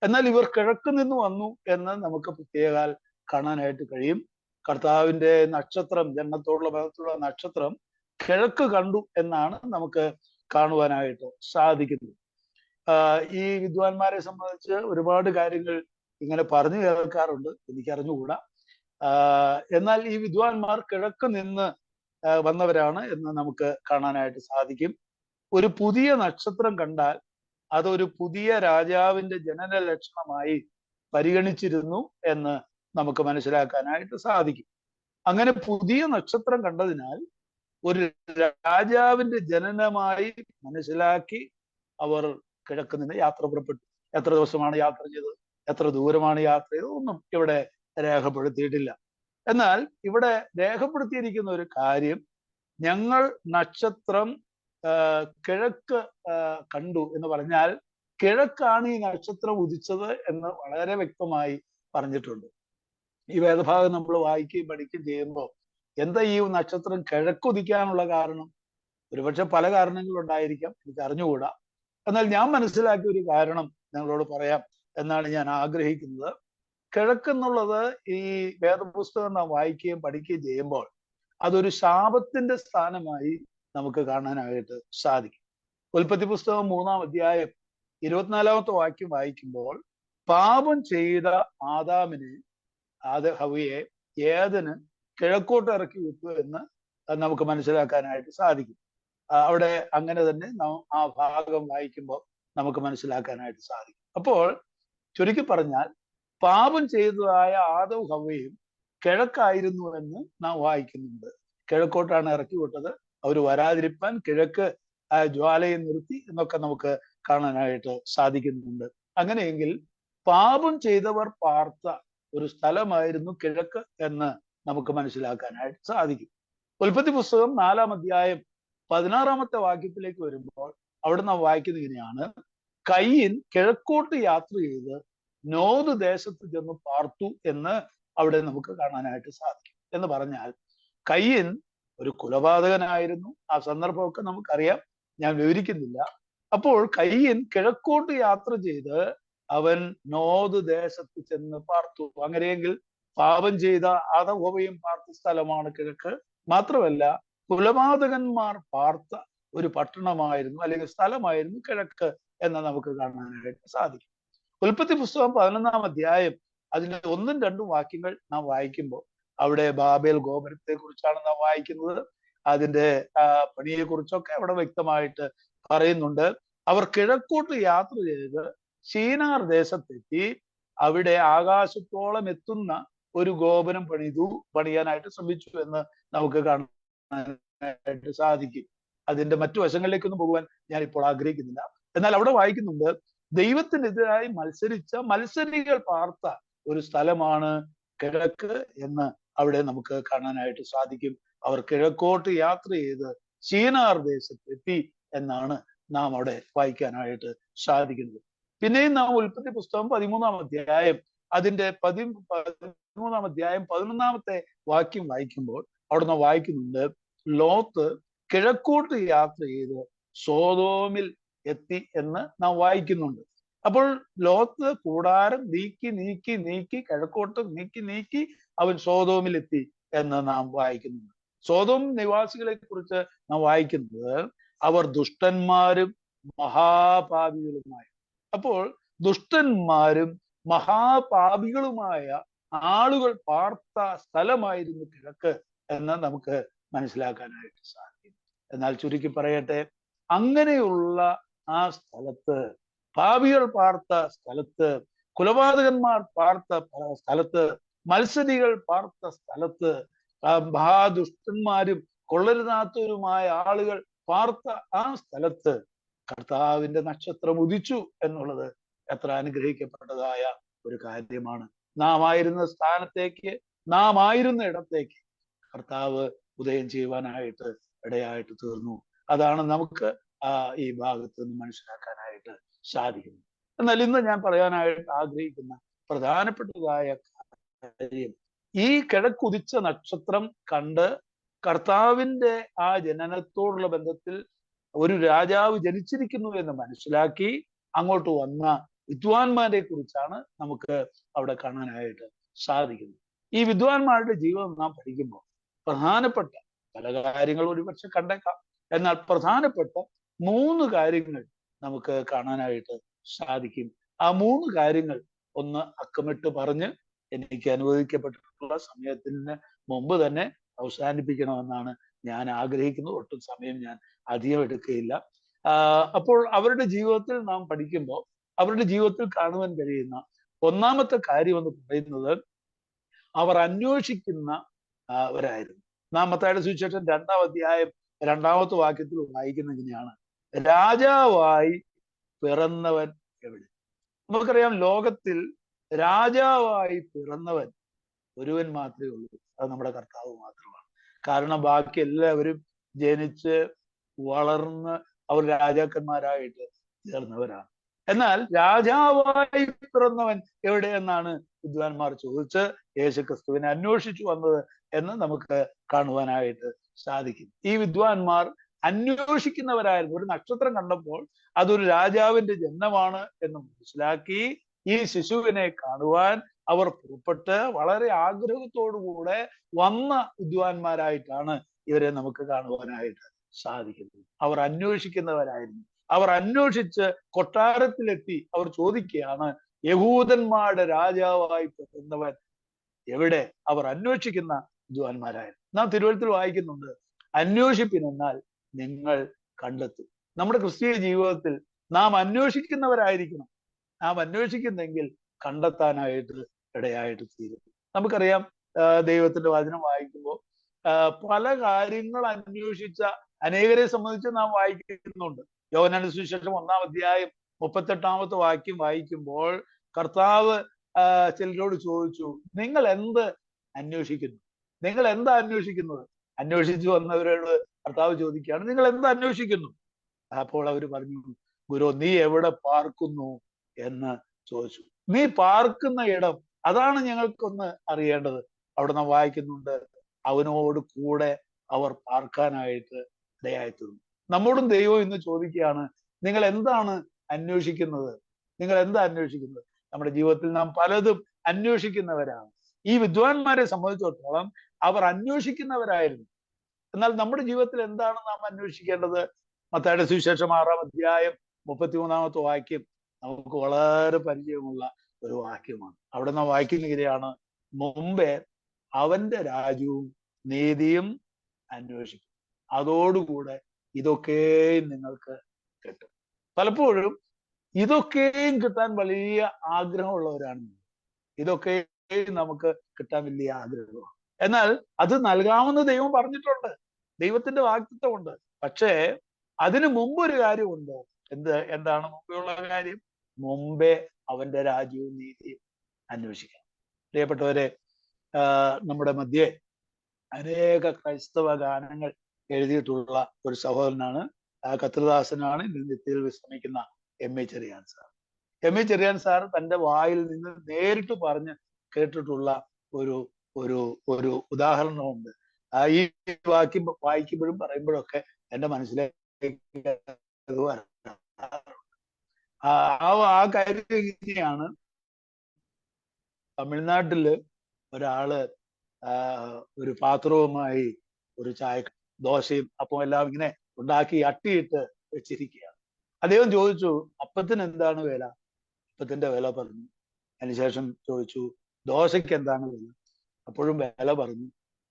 എന്നാൽ ഇവർ കിഴക്ക് നിന്ന് വന്നു എന്ന് നമുക്ക് പ്രത്യേകം കാണാനായിട്ട് കഴിയും. കർത്താവിന്റെ നക്ഷത്രം, ജനനത്തോടുള്ള ബന്ധത്തിലുള്ള നക്ഷത്രം കിഴക്ക് കണ്ടു എന്നാണ് നമുക്ക് കാണുവാനായിട്ട് സാധിക്കുന്നത്. ഈ വിദ്വാൻമാരെ സംബന്ധിച്ച് ഒരുപാട് കാര്യങ്ങൾ ഇങ്ങനെ പറഞ്ഞു കേൾക്കാറുണ്ട്, എനിക്കറിഞ്ഞുകൂടാ. എന്നാൽ ഈ വിദ്വാൻമാർ കിഴക്ക് നിന്ന് വന്നവരാണ് എന്ന് നമുക്ക് കാണാനായിട്ട് സാധിക്കും. ഒരു പുതിയ നക്ഷത്രം കണ്ടാൽ അതൊരു പുതിയ രാജാവിന്റെ ജനന ലക്ഷണമായി പരിഗണിച്ചിരുന്നു എന്ന് നമുക്ക് മനസ്സിലാക്കാനായിട്ട് സാധിക്കും. അങ്ങനെ പുതിയ നക്ഷത്രം കണ്ടതിനാൽ ഒരു രാജാവിന്റെ ജനനമായി മനസ്സിലാക്കി അവർ കിഴക്ക് നിന്ന് യാത്ര പുറപ്പെട്ടു. എത്ര ദിവസമാണ് യാത്ര ചെയ്തത്, എത്ര ദൂരമാണ് യാത്ര ചെയ്തത്, ഒന്നും ഇവിടെ രേഖപ്പെടുത്തിയിട്ടില്ല. എന്നാൽ ഇവിടെ രേഖപ്പെടുത്തിയിരിക്കുന്ന ഒരു കാര്യം, ഞങ്ങൾ നക്ഷത്രം കിഴക്ക് കണ്ടു എന്ന് പറഞ്ഞാൽ കിഴക്കാണ് ഈ നക്ഷത്രം ഉദിച്ചത് എന്ന് വളരെ വ്യക്തമായി പറഞ്ഞിട്ടുണ്ട്. ഈ വേദഭാഗം നമ്മൾ വായിക്കുകയും പഠിക്കുകയും ചെയ്യുമ്പോൾ എന്താ ഈ നക്ഷത്രം കിഴക്കുദിക്കാനുള്ള കാരണം? ഒരുപക്ഷെ പല കാരണങ്ങളുണ്ടായിരിക്കാം, എനിക്ക് അറിഞ്ഞുകൂടാ. എന്നാൽ ഞാൻ മനസ്സിലാക്കിയ ഒരു കാരണം നിങ്ങളോട് പറയാം എന്നാണ് ഞാൻ ആഗ്രഹിക്കുന്നത്. കിഴക്കെന്നുള്ളത് ഈ വേദപുസ്തകം നാം വായിക്കുകയും പഠിക്കുകയും ചെയ്യുമ്പോൾ അതൊരു ശാപത്തിന്റെ സ്ഥാനമായി നമുക്ക് കാണാനായിട്ട് സാധിക്കും. ഉൽപ്പത്തി പുസ്തകം 3-ാം അധ്യായം 24-ാമത്തെ വാക്യം വായിക്കുമ്പോൾ, പാപം ചെയ്ത ആദാമിനെ, ഹവ്വയെ ഏദന് കിഴക്കോട്ട് ഇറക്കി വിട്ടു എന്ന് നമുക്ക് മനസ്സിലാക്കാനായിട്ട് സാധിക്കും. അവിടെ അങ്ങനെ തന്നെ ആ ഭാഗം വായിക്കുമ്പോൾ നമുക്ക് മനസ്സിലാക്കാനായിട്ട് സാധിക്കും. അപ്പോൾ ചുരുക്കി പറഞ്ഞാൽ പാപം ചെയ്തതായ ആദവും ഹവ്വയും കിഴക്കായിരുന്നു എന്ന് നാം വായിക്കുന്നുണ്ട്. കിഴക്കോട്ടാണ് ഇറക്കി വിട്ടത്, അവർ വരാതിരിപ്പാൻ കിഴക്ക് ജ്വാലയെ നിർത്തി എന്നൊക്കെ നമുക്ക് കാണാനായിട്ട് സാധിക്കുന്നുണ്ട്. അങ്ങനെയെങ്കിൽ പാപം ചെയ്തവർ പാർത്ത ഒരു സ്ഥലമായിരുന്നു കിഴക്ക് എന്ന് നമുക്ക് മനസ്സിലാക്കാനായിട്ട് സാധിക്കും. ഉൽപ്പത്തി പുസ്തകം 4-ാം അധ്യായം 16-ാമത്തെ വാക്യത്തിലേക്ക് വരുമ്പോൾ അവിടെ നാം വായിക്കുന്നത് ഇങ്ങനെയാണ്: കയീൻ കിഴക്കോട്ട് യാത്ര ചെയ്ത് നോദ് ദേശത്ത് ചെന്ന് പാർത്തു എന്ന് അവിടെ നമുക്ക് കാണാനായിട്ട് സാധിക്കും. എന്ന് പറഞ്ഞാൽ കയീൻ ഒരു കൊലപാതകനായിരുന്നു. ആ സന്ദർഭമൊക്കെ നമുക്കറിയാം, ഞാൻ വിവരിക്കുന്നില്ല. അപ്പോൾ കയീൻ കിഴക്കോട്ട് യാത്ര ചെയ്ത് അവൻ നോദ് ദേശത്ത് ചെന്ന് പാർത്തു. അങ്ങനെയെങ്കിൽ പാപം ചെയ്ത ആദവും ഹവ്വയും പാർത്ത സ്ഥലമാണ് കിഴക്ക്. മാത്രമല്ല, കൊലപാതകന്മാർ പാർത്ത ഒരു പട്ടണമായിരുന്നു അല്ലെങ്കിൽ സ്ഥലമായിരുന്നു കിഴക്ക് എന്ന് നമുക്ക് കാണാനായിട്ട് സാധിക്കും. ഉൽപ്പത്തി പുസ്തകം 11-ാം അധ്യായം അതിന്റെ 1-2 വാക്യങ്ങൾ നാം വായിക്കുമ്പോൾ അവിടെ ബാബേൽ ഗോപുരത്തെ കുറിച്ചാണ് നാം വായിക്കുന്നത്. അതിന്റെ പണിയെ കുറിച്ചൊക്കെ അവിടെ വ്യക്തമായിട്ട് പറയുന്നുണ്ട്. അവർ കിഴക്കോട്ട് യാത്ര ചെയ്ത് ശീനാർ ദേശത്തെത്തി അവിടെ ആകാശത്തോളം എത്തുന്ന ഒരു ഗോപുരം പണിയാനായിട്ട് ശ്രമിച്ചു എന്ന് നമുക്ക് കാണാനായിട്ട് സാധിക്കും. അതിന്റെ മറ്റു വശങ്ങളിലേക്കൊന്നും പോകുവാൻ ഞാൻ ഇപ്പോൾ ആഗ്രഹിക്കുന്നില്ല. എന്നാൽ അവിടെ വായിക്കുന്നുണ്ട്, ദൈവത്തിനെതിരായി മത്സരിച്ച മത്സരികൾ പാർത്ത ഒരു സ്ഥലമാണ് കിഴക്ക് എന്ന് അവിടെ നമുക്ക് കാണാനായിട്ട് സാധിക്കും. അവർ കിഴക്കോട്ട് യാത്ര ചെയ്ത് ശീനാർ ദേശത്തെത്തി എന്നാണ് നാം അവിടെ വായിക്കാനായിട്ട് സാധിക്കുന്നത്. പിന്നെയും നാം ഉൽപ്പത്തി പുസ്തകം 13-ാം അധ്യായം അതിന്റെ 13-ാം അധ്യായം 11-ാമത്തെ വാക്യം വായിക്കുമ്പോൾ അവിടെ നാം വായിക്കുന്നുണ്ട്, ലോത്ത് കിഴക്കോട്ട് യാത്ര ചെയ്ത് സോതോമിൽ എത്തി എന്ന് നാം വായിക്കുന്നുണ്ട്. അപ്പോൾ ലോത്ത് കൂടാരം നീക്കി നീക്കി നീക്കി കിഴക്കോട്ട് നീക്കി നീക്കി അവൻ സോതോമിൽ എത്തി എന്ന് നാം വായിക്കുന്നുണ്ട്. സോതോം നിവാസികളെ കുറിച്ച് നാം വായിക്കുന്നത് അവർ ദുഷ്ടന്മാരും മഹാപാപികളുമായ. അപ്പോൾ ദുഷ്ടന്മാരും മഹാപാപികളുമായ ആളുകൾ പാർത്ത സ്ഥലമായിരുന്നു കിഴക്ക് എന്ന് നമുക്ക് മനസ്സിലാക്കാനായിട്ട് സാധിക്കും. എന്നാൽ ചുരുക്കി പറയട്ടെ, അങ്ങനെയുള്ള ആ സ്ഥലത്ത്, പാപികൾ പാർത്ത സ്ഥലത്ത്, കൊലപാതകന്മാർ പാർത്ത സ്ഥലത്ത്, മത്സരികൾ പാർത്ത സ്ഥലത്ത്, മഹാദുഷ്ടന്മാരും കൊള്ളരുതാത്തവരുമായ ആളുകൾ പാർത്ത ആ സ്ഥലത്ത് കർത്താവിന്റെ നക്ഷത്രം ഉദിച്ചു എന്നുള്ളത് എത്ര അനുഗ്രഹിക്കപ്പെട്ടതായ ഒരു കാര്യമാണ്. നാം ആയിരുന്ന സ്ഥാനത്തേക്ക്, നാം ആയിരുന്ന ഇടത്തേക്ക് കർത്താവ് ഉദയം ചെയ്യുവാനായിട്ട് ഇടയായിട്ട് തീർന്നു. അതാണ് നമുക്ക് ഈ ഭാഗത്ത് നിന്ന് മനസ്സിലാക്കാനായിട്ട് സാധിക്കുന്നത്. എന്നാൽ ഇന്ന് ഞാൻ പറയാനായിട്ട് ആഗ്രഹിക്കുന്ന പ്രധാനപ്പെട്ടതായ കാര്യം, ഈ കിഴക്കുദിച്ച നക്ഷത്രം കണ്ട് കർത്താവിന്റെ ആ ജനനത്തോടുള്ള ബന്ധത്തിൽ ഒരു രാജാവ് ജനിച്ചിരിക്കുന്നു എന്ന് മനസ്സിലാക്കി അങ്ങോട്ട് വന്ന വിദ്വാൻമാരെ കുറിച്ചാണ് നമുക്ക് അവിടെ കാണാനായിട്ട് സാധിക്കുന്നത്. ഈ വിദ്വാൻമാരുടെ ജീവിതം നാം പഠിക്കുമ്പോൾ പ്രധാനപ്പെട്ട പല കാര്യങ്ങൾ ഒരുപക്ഷെ കണ്ടേക്കാം, എന്നാൽ പ്രധാനപ്പെട്ട 3 കാര്യങ്ങൾ നമുക്ക് കാണാനായിട്ട് സാധിക്കും. ആ 3 കാര്യങ്ങൾ ഒന്ന് അക്കമിട്ട് പറഞ്ഞ് എനിക്ക് അനുവദിക്കപ്പെട്ടിട്ടുള്ള സമയത്തിന് മുമ്പ് തന്നെ അവസാനിപ്പിക്കണമെന്നാണ് ഞാൻ ആഗ്രഹിക്കുന്നത്. ഒട്ടും സമയം ഞാൻ അധികം എടുക്കുകയില്ല. അപ്പോൾ അവരുടെ ജീവിതത്തിൽ നാം പഠിക്കുമ്പോൾ അവരുടെ ജീവിതത്തിൽ കാണുവാൻ കഴിയുന്ന ഒന്നാമത്തെ കാര്യം എന്ന് പറയുന്നത്, അവർ അന്വേഷിക്കുന്നവരായിരുന്നു. നാം മത്തായിയുടെ സുവിശേഷം 2-ാം അധ്യായം 2-ാമത്തെ വാക്യത്തിൽ വായിക്കുന്ന ഇങ്ങനെയാണ്: രാജാവായി പിറന്നവൻ എവിടെ? നമുക്കറിയാം, ലോകത്തിൽ രാജാവായി പിറന്നവൻ ഒരുവൻ മാത്രമേ ഉള്ളൂ. അത് നമ്മുടെ കർത്താവ് മാത്രമാണ്. കാരണം ബാക്കി എല്ലാവരും ജനിച്ച് വളർന്ന് അവർ രാജാക്കന്മാരായിട്ട് തീർന്നവരാണ്. എന്നാൽ രാജാവായി പിറന്നവൻ എവിടെ എന്നാണ് വിദ്വാൻമാർ ചോദിച്ച് യേശു ക്രിസ്തുവിനെ അന്വേഷിച്ചു വന്നത് എന്ന് നമുക്ക് കാണുവാനായിട്ട് സാധിക്കും. ഈ വിദ്വാൻമാർ അന്വേഷിക്കുന്നവരായിരുന്നു. ഒരു നക്ഷത്രം കണ്ടപ്പോൾ അതൊരു രാജാവിന്റെ ജന്മമാണ് എന്ന് മനസ്സിലാക്കി ഈ ശിശുവിനെ കാണുവാൻ അവർ പുറപ്പെട്ട് വളരെ ആഗ്രഹത്തോടുകൂടെ വന്ന വിദ്വാൻമാരായിട്ടാണ് ഇവരെ നമുക്ക് കാണുവാനായിട്ട് സാധിക്കുന്നത്. അവർ അന്വേഷിക്കുന്നവരായിരുന്നു. അവർ അന്വേഷിച്ച് കൊട്ടാരത്തിലെത്തി അവർ ചോദിക്കുകയാണ്, യഹൂദന്മാരുടെ രാജാവായി പിറന്നവൻ എവിടെ? അവർ അന്വേഷിക്കുന്ന വിദ്വാൻമാരായിരുന്നു. നാം തിരുവഴുത്തിൽ വായിക്കുന്നുണ്ട്, അന്വേഷിപ്പിനെന്നാൽ നിങ്ങൾ കണ്ടെത്തും. നമ്മുടെ ക്രിസ്തീയ ജീവിതത്തിൽ നാം അന്വേഷിക്കുന്നവരായിരിക്കണം. നാം അന്വേഷിക്കുന്നെങ്കിൽ കണ്ടെത്താനായിട്ട് ഇടയായിട്ട് തീരും. നമുക്കറിയാം, ദൈവത്തിന്റെ വചനം വായിക്കുമ്പോൾ പല കാര്യങ്ങൾ അന്വേഷിച്ച അനേകരെ സംബന്ധിച്ച് നാം വായിക്കുന്നുണ്ട്. യോഹന്നാന്റെ സുവിശേഷം 1-ാം അധ്യായം 38-ാമത്തെ വാക്യം വായിക്കുമ്പോൾ കർത്താവ് ചിലരോട് ചോദിച്ചു, നിങ്ങൾ എന്ത് അന്വേഷിക്കുന്നു? നിങ്ങൾ എന്താ അന്വേഷിക്കുന്നത്? അന്വേഷിച്ചു വന്നവരോട് കർത്താവ് ചോദിക്കുകയാണ്, നിങ്ങൾ എന്താ അന്വേഷിക്കുന്നു? അപ്പോൾ അവർ പറഞ്ഞു, ഗുരു, നീ എവിടെ പാർക്കുന്നു എന്ന് ചോദിച്ചു. നീ പാർക്കുന്ന ഇടം, അതാണ് ഞങ്ങൾക്കൊന്ന് അറിയേണ്ടത്. അവിടെ നാം വായിക്കുന്നുണ്ട്, അവനോട് കൂടെ അവർ പാർക്കാനായിട്ട് ഇടയായിത്തീർന്നു. നമ്മോടും ദൈവം ഇന്ന് ചോദിക്കുകയാണ്, നിങ്ങൾ എന്താണ് അന്വേഷിക്കുന്നത്? നിങ്ങൾ എന്താ അന്വേഷിക്കുന്നത്? നമ്മുടെ ജീവിതത്തിൽ നാം പലതും അന്വേഷിക്കുന്നവരാണ്. ഈ വിദ്വാൻമാരെ സംബന്ധിച്ചിടത്തോളം അവർ അന്വേഷിക്കുന്നവരായിരുന്നു. എന്നാൽ നമ്മുടെ ജീവിതത്തിൽ എന്താണ് നാം അന്വേഷിക്കേണ്ടത്? മത്തായിയുടെ സുവിശേഷം 6-ാം അധ്യായം 33-ാമത്തെ വാക്യം നമുക്ക് വളരെ പരിചയമുള്ള ഒരു വാക്യമാണ്. അവിടെ നാം വായിക്കുന്ന ഇങ്ങനെയാണ്, മുമ്പേ അവന്റെ രാജ്യവും നീതിയും അന്വേഷിക്കും, അതോടുകൂടെ ഇതൊക്കെയും നിങ്ങൾക്ക് കിട്ടും. പലപ്പോഴും ഇതൊക്കെയും കിട്ടാൻ വലിയ ആഗ്രഹമുള്ളവരാണ്. ഇതൊക്കെയും നമുക്ക് കിട്ടാൻ വലിയ ആഗ്രഹമാണ്. എന്നാൽ അത് നൽകാമെന്ന് ദൈവം പറഞ്ഞിട്ടുണ്ട്, ദൈവത്തിന്റെ വാഗ്ദത്തമുണ്ട്. പക്ഷേ അതിനു മുമ്പൊരു കാര്യമുണ്ട്. എന്താണ് മുമ്പെയുള്ള കാര്യം? മുമ്പേ അവന്റെ രാജ്യവും നീതിയും അന്വേഷിക്കണം. പ്രിയപ്പെട്ടവരെ, നമ്മുടെ മധ്യേ അനേക ക്രൈസ്തവ ഗാനങ്ങൾ എഴുതിയിട്ടുള്ള ഒരു സഹോദരനാണ്, കത്രിദാസനാണ്, നിത്യത്തിൽ വിശ്രമിക്കുന്ന M A. Cheriyan sir. M A. Cheriyan sir തന്റെ വായിൽ നിന്ന് നേരിട്ട് പറഞ്ഞ് കേട്ടിട്ടുള്ള ഒരു ഒരു ഒരു ഉദാഹരണമുണ്ട്. ഈ വാക്യം വായിക്കുമ്പോഴും പറയുമ്പോഴൊക്കെ എന്റെ മനസ്സിലേക്ക് ആ കാര്യം ഇങ്ങനെയാണ്. തമിഴ്നാട്ടില് ഒരാള് ഒരു പാത്രവുമായി ഒരു ചായ, ദോശയും അപ്പം എല്ലാം ഇങ്ങനെ ഉണ്ടാക്കി അട്ടിയിട്ട് വെച്ചിരിക്കുകയാണ്. അദ്ദേഹം ചോദിച്ചു, അപ്പത്തിന് എന്താണ് വില? അപ്പത്തിന്റെ വില പറഞ്ഞു. അതിനുശേഷം ചോദിച്ചു, ദോശയ്ക്ക് എന്താണ് വില? അപ്പോഴും വില പറഞ്ഞു.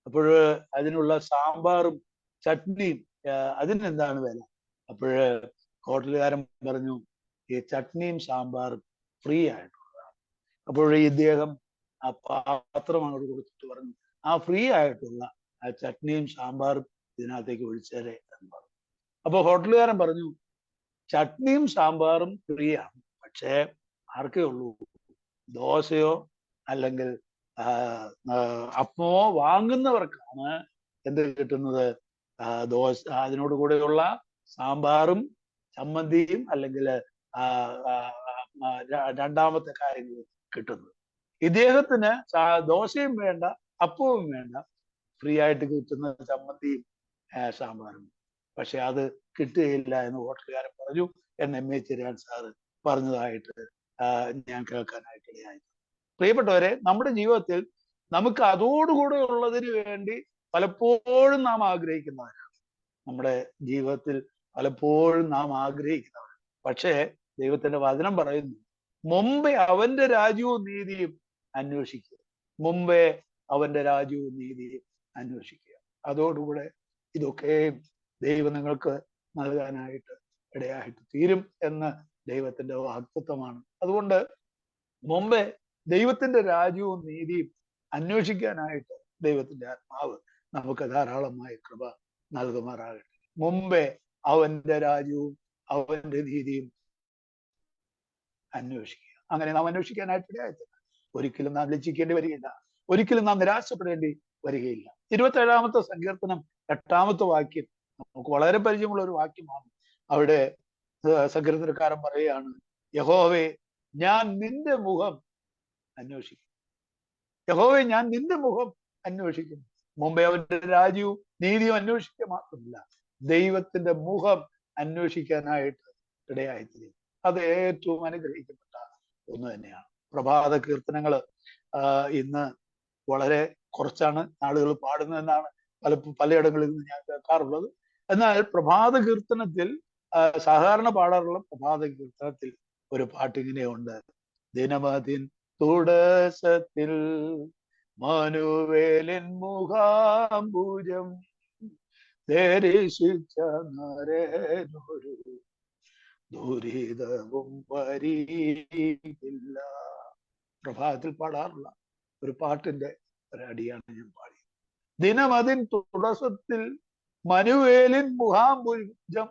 അപ്പോഴ് അതിനുള്ള സാമ്പാറും ചട്നിയും അതിനെന്താണ് വില? അപ്പോഴ് ഹോട്ടലുകാരൻ പറഞ്ഞു, ഈ ചട്നിയും സാമ്പാറും ഫ്രീ ആയിട്ടുള്ളതാണ്. അപ്പോൾ ഇദ്ദേഹം ആ പാത്രം അങ്ങോട്ട് കൊടുത്തിട്ട് പറഞ്ഞു, ആ ഫ്രീ ആയിട്ടുള്ള ആ ചട്നിയും സാമ്പാറും ഇതിനകത്തേക്ക് ഒഴിച്ചേരെ എന്ന് പറഞ്ഞു. അപ്പൊ ഹോട്ടലുകാരൻ പറഞ്ഞു, ചട്നിയും സാമ്പാറും ഫ്രീ ആണ്, പക്ഷേ ആർക്കേ ഉള്ളൂ? ദോശയോ അല്ലെങ്കിൽ അപ്പമോ വാങ്ങുന്നവർക്കാണ് എന്ത് കിട്ടുന്നത്? ദോശ, അതിനോട് കൂടെയുള്ള സാമ്പാറും ചമ്മന്തിയും അല്ലെങ്കിൽ രണ്ടാമത്തെ കാര്യങ്ങൾ കിട്ടുന്നത്. ഇദ്ദേഹത്തിന് ദോശയും വേണ്ട, അപ്പവും വേണ്ട, ഫ്രീ ആയിട്ട് കിട്ടുന്ന ചമ്മന്തിയും സാമ്പാറും. പക്ഷെ അത് കിട്ടുകയില്ല എന്ന് ഹോട്ടലുകാരൻ പറഞ്ഞു എന്ന് എം.എ. ചെറിയാൻ സാറ് പറഞ്ഞതായിട്ട് ഞാൻ കേൾക്കാനായിട്ട് ഇടയായി. പ്രിയപ്പെട്ടവരെ, നമ്മുടെ ജീവിതത്തിൽ നമുക്ക് അതോടുകൂടെ ഉള്ളതിന് വേണ്ടി പലപ്പോഴും നാം ആഗ്രഹിക്കുന്നവരാണ്. നമ്മുടെ ജീവിതത്തിൽ പലപ്പോഴും നാം ആഗ്രഹിക്കുന്നവരാണ്. പക്ഷേ ദൈവത്തിന്റെ വചനം പറയുന്നു, മുമ്പേ അവന്റെ രാജ്യവും നീതിയും അന്വേഷിക്കുക. മുമ്പേ അവന്റെ രാജ്യവും നീതിയും അന്വേഷിക്കുക. അതോടുകൂടെ ഇതൊക്കെ ദൈവം നിങ്ങൾക്ക് നൽകാനായിട്ട് ഇടയായിട്ട് തീരും എന്ന് ദൈവത്തിന്റെ വാഗ്ദത്തമാണ്. അതുകൊണ്ട് മുമ്പേ ദൈവത്തിന്റെ രാജ്യവും നീതിയും അന്വേഷിക്കാനായിട്ട് ദൈവത്തിന്റെ ആത്മാവ് നമുക്ക് ധാരാളമായ കൃപ നൽകുമാറാകട്ടെ. മുമ്പേ അവന്റെ രാജ്യവും അവന്റെ നീതിയും അന്വേഷിക്കുക. അങ്ങനെ നാം അന്വേഷിക്കാനായിട്ട് ഇടയായിട്ടില്ല. ഒരിക്കലും നാം ലജ്ജിക്കേണ്ടി വരികയില്ല. ഒരിക്കലും നാം നിരാശപ്പെടേണ്ടി വരികയില്ല. 27-ാമത്തെ സങ്കീർത്തനം 8-ാമത്തെ വാക്യം നമുക്ക് വളരെ പരിചയമുള്ള ഒരു വാക്യമാണ്. അവിടെ സങ്കീർത്തനക്കാരൻ പറയുകയാണ്, യഹോവേ ഞാൻ നിന്റെ മുഖം അന്വേഷിക്കും. യഹോവേ ഞാൻ നിന്റെ മുഖം അന്വേഷിക്കുന്നു. മുമ്പേ അവന്റെ രാജ്യവും നീതിയും അന്വേഷിക്കുക മാത്രമല്ല, ദൈവത്തിന്റെ മുഖം അന്വേഷിക്കാനായിട്ട് ഇടയായിത്തീരും. അത് ഏറ്റവും അനുഗ്രഹിക്കപ്പെട്ട ഒന്ന് തന്നെയാണ്. പ്രഭാത കീർത്തനങ്ങള് ഇന്ന് വളരെ കുറച്ചാണ് ആളുകൾ പാടുന്നതെന്നാണ് പലയിടങ്ങളിൽ നിന്ന് ഞാൻ കേൾക്കാറുള്ളത്. എന്നാൽ പ്രഭാത കീർത്തനത്തിൽ സാധാരണ പാടാറുള്ള പ്രഭാത കീർത്തനത്തിൽ ഒരു പാട്ടിങ്ങനെയുണ്ട്. ദിനമതിൻ തുടസത്തിൽ മനുവേലിൻ മുഖാംബുജം ധരിശിച്ച നരനൊരു ദുരിതവും വരിയില്ല. പ്രഭാതത്തിൽ പാടാറുള്ള ഒരു പാട്ടിന്റെ ഒരടിയാണ് ഞാൻ പാടി. ദിനമതിൻ തുടസത്തിൽ മനുവേലിൻ മുഖാംബുജം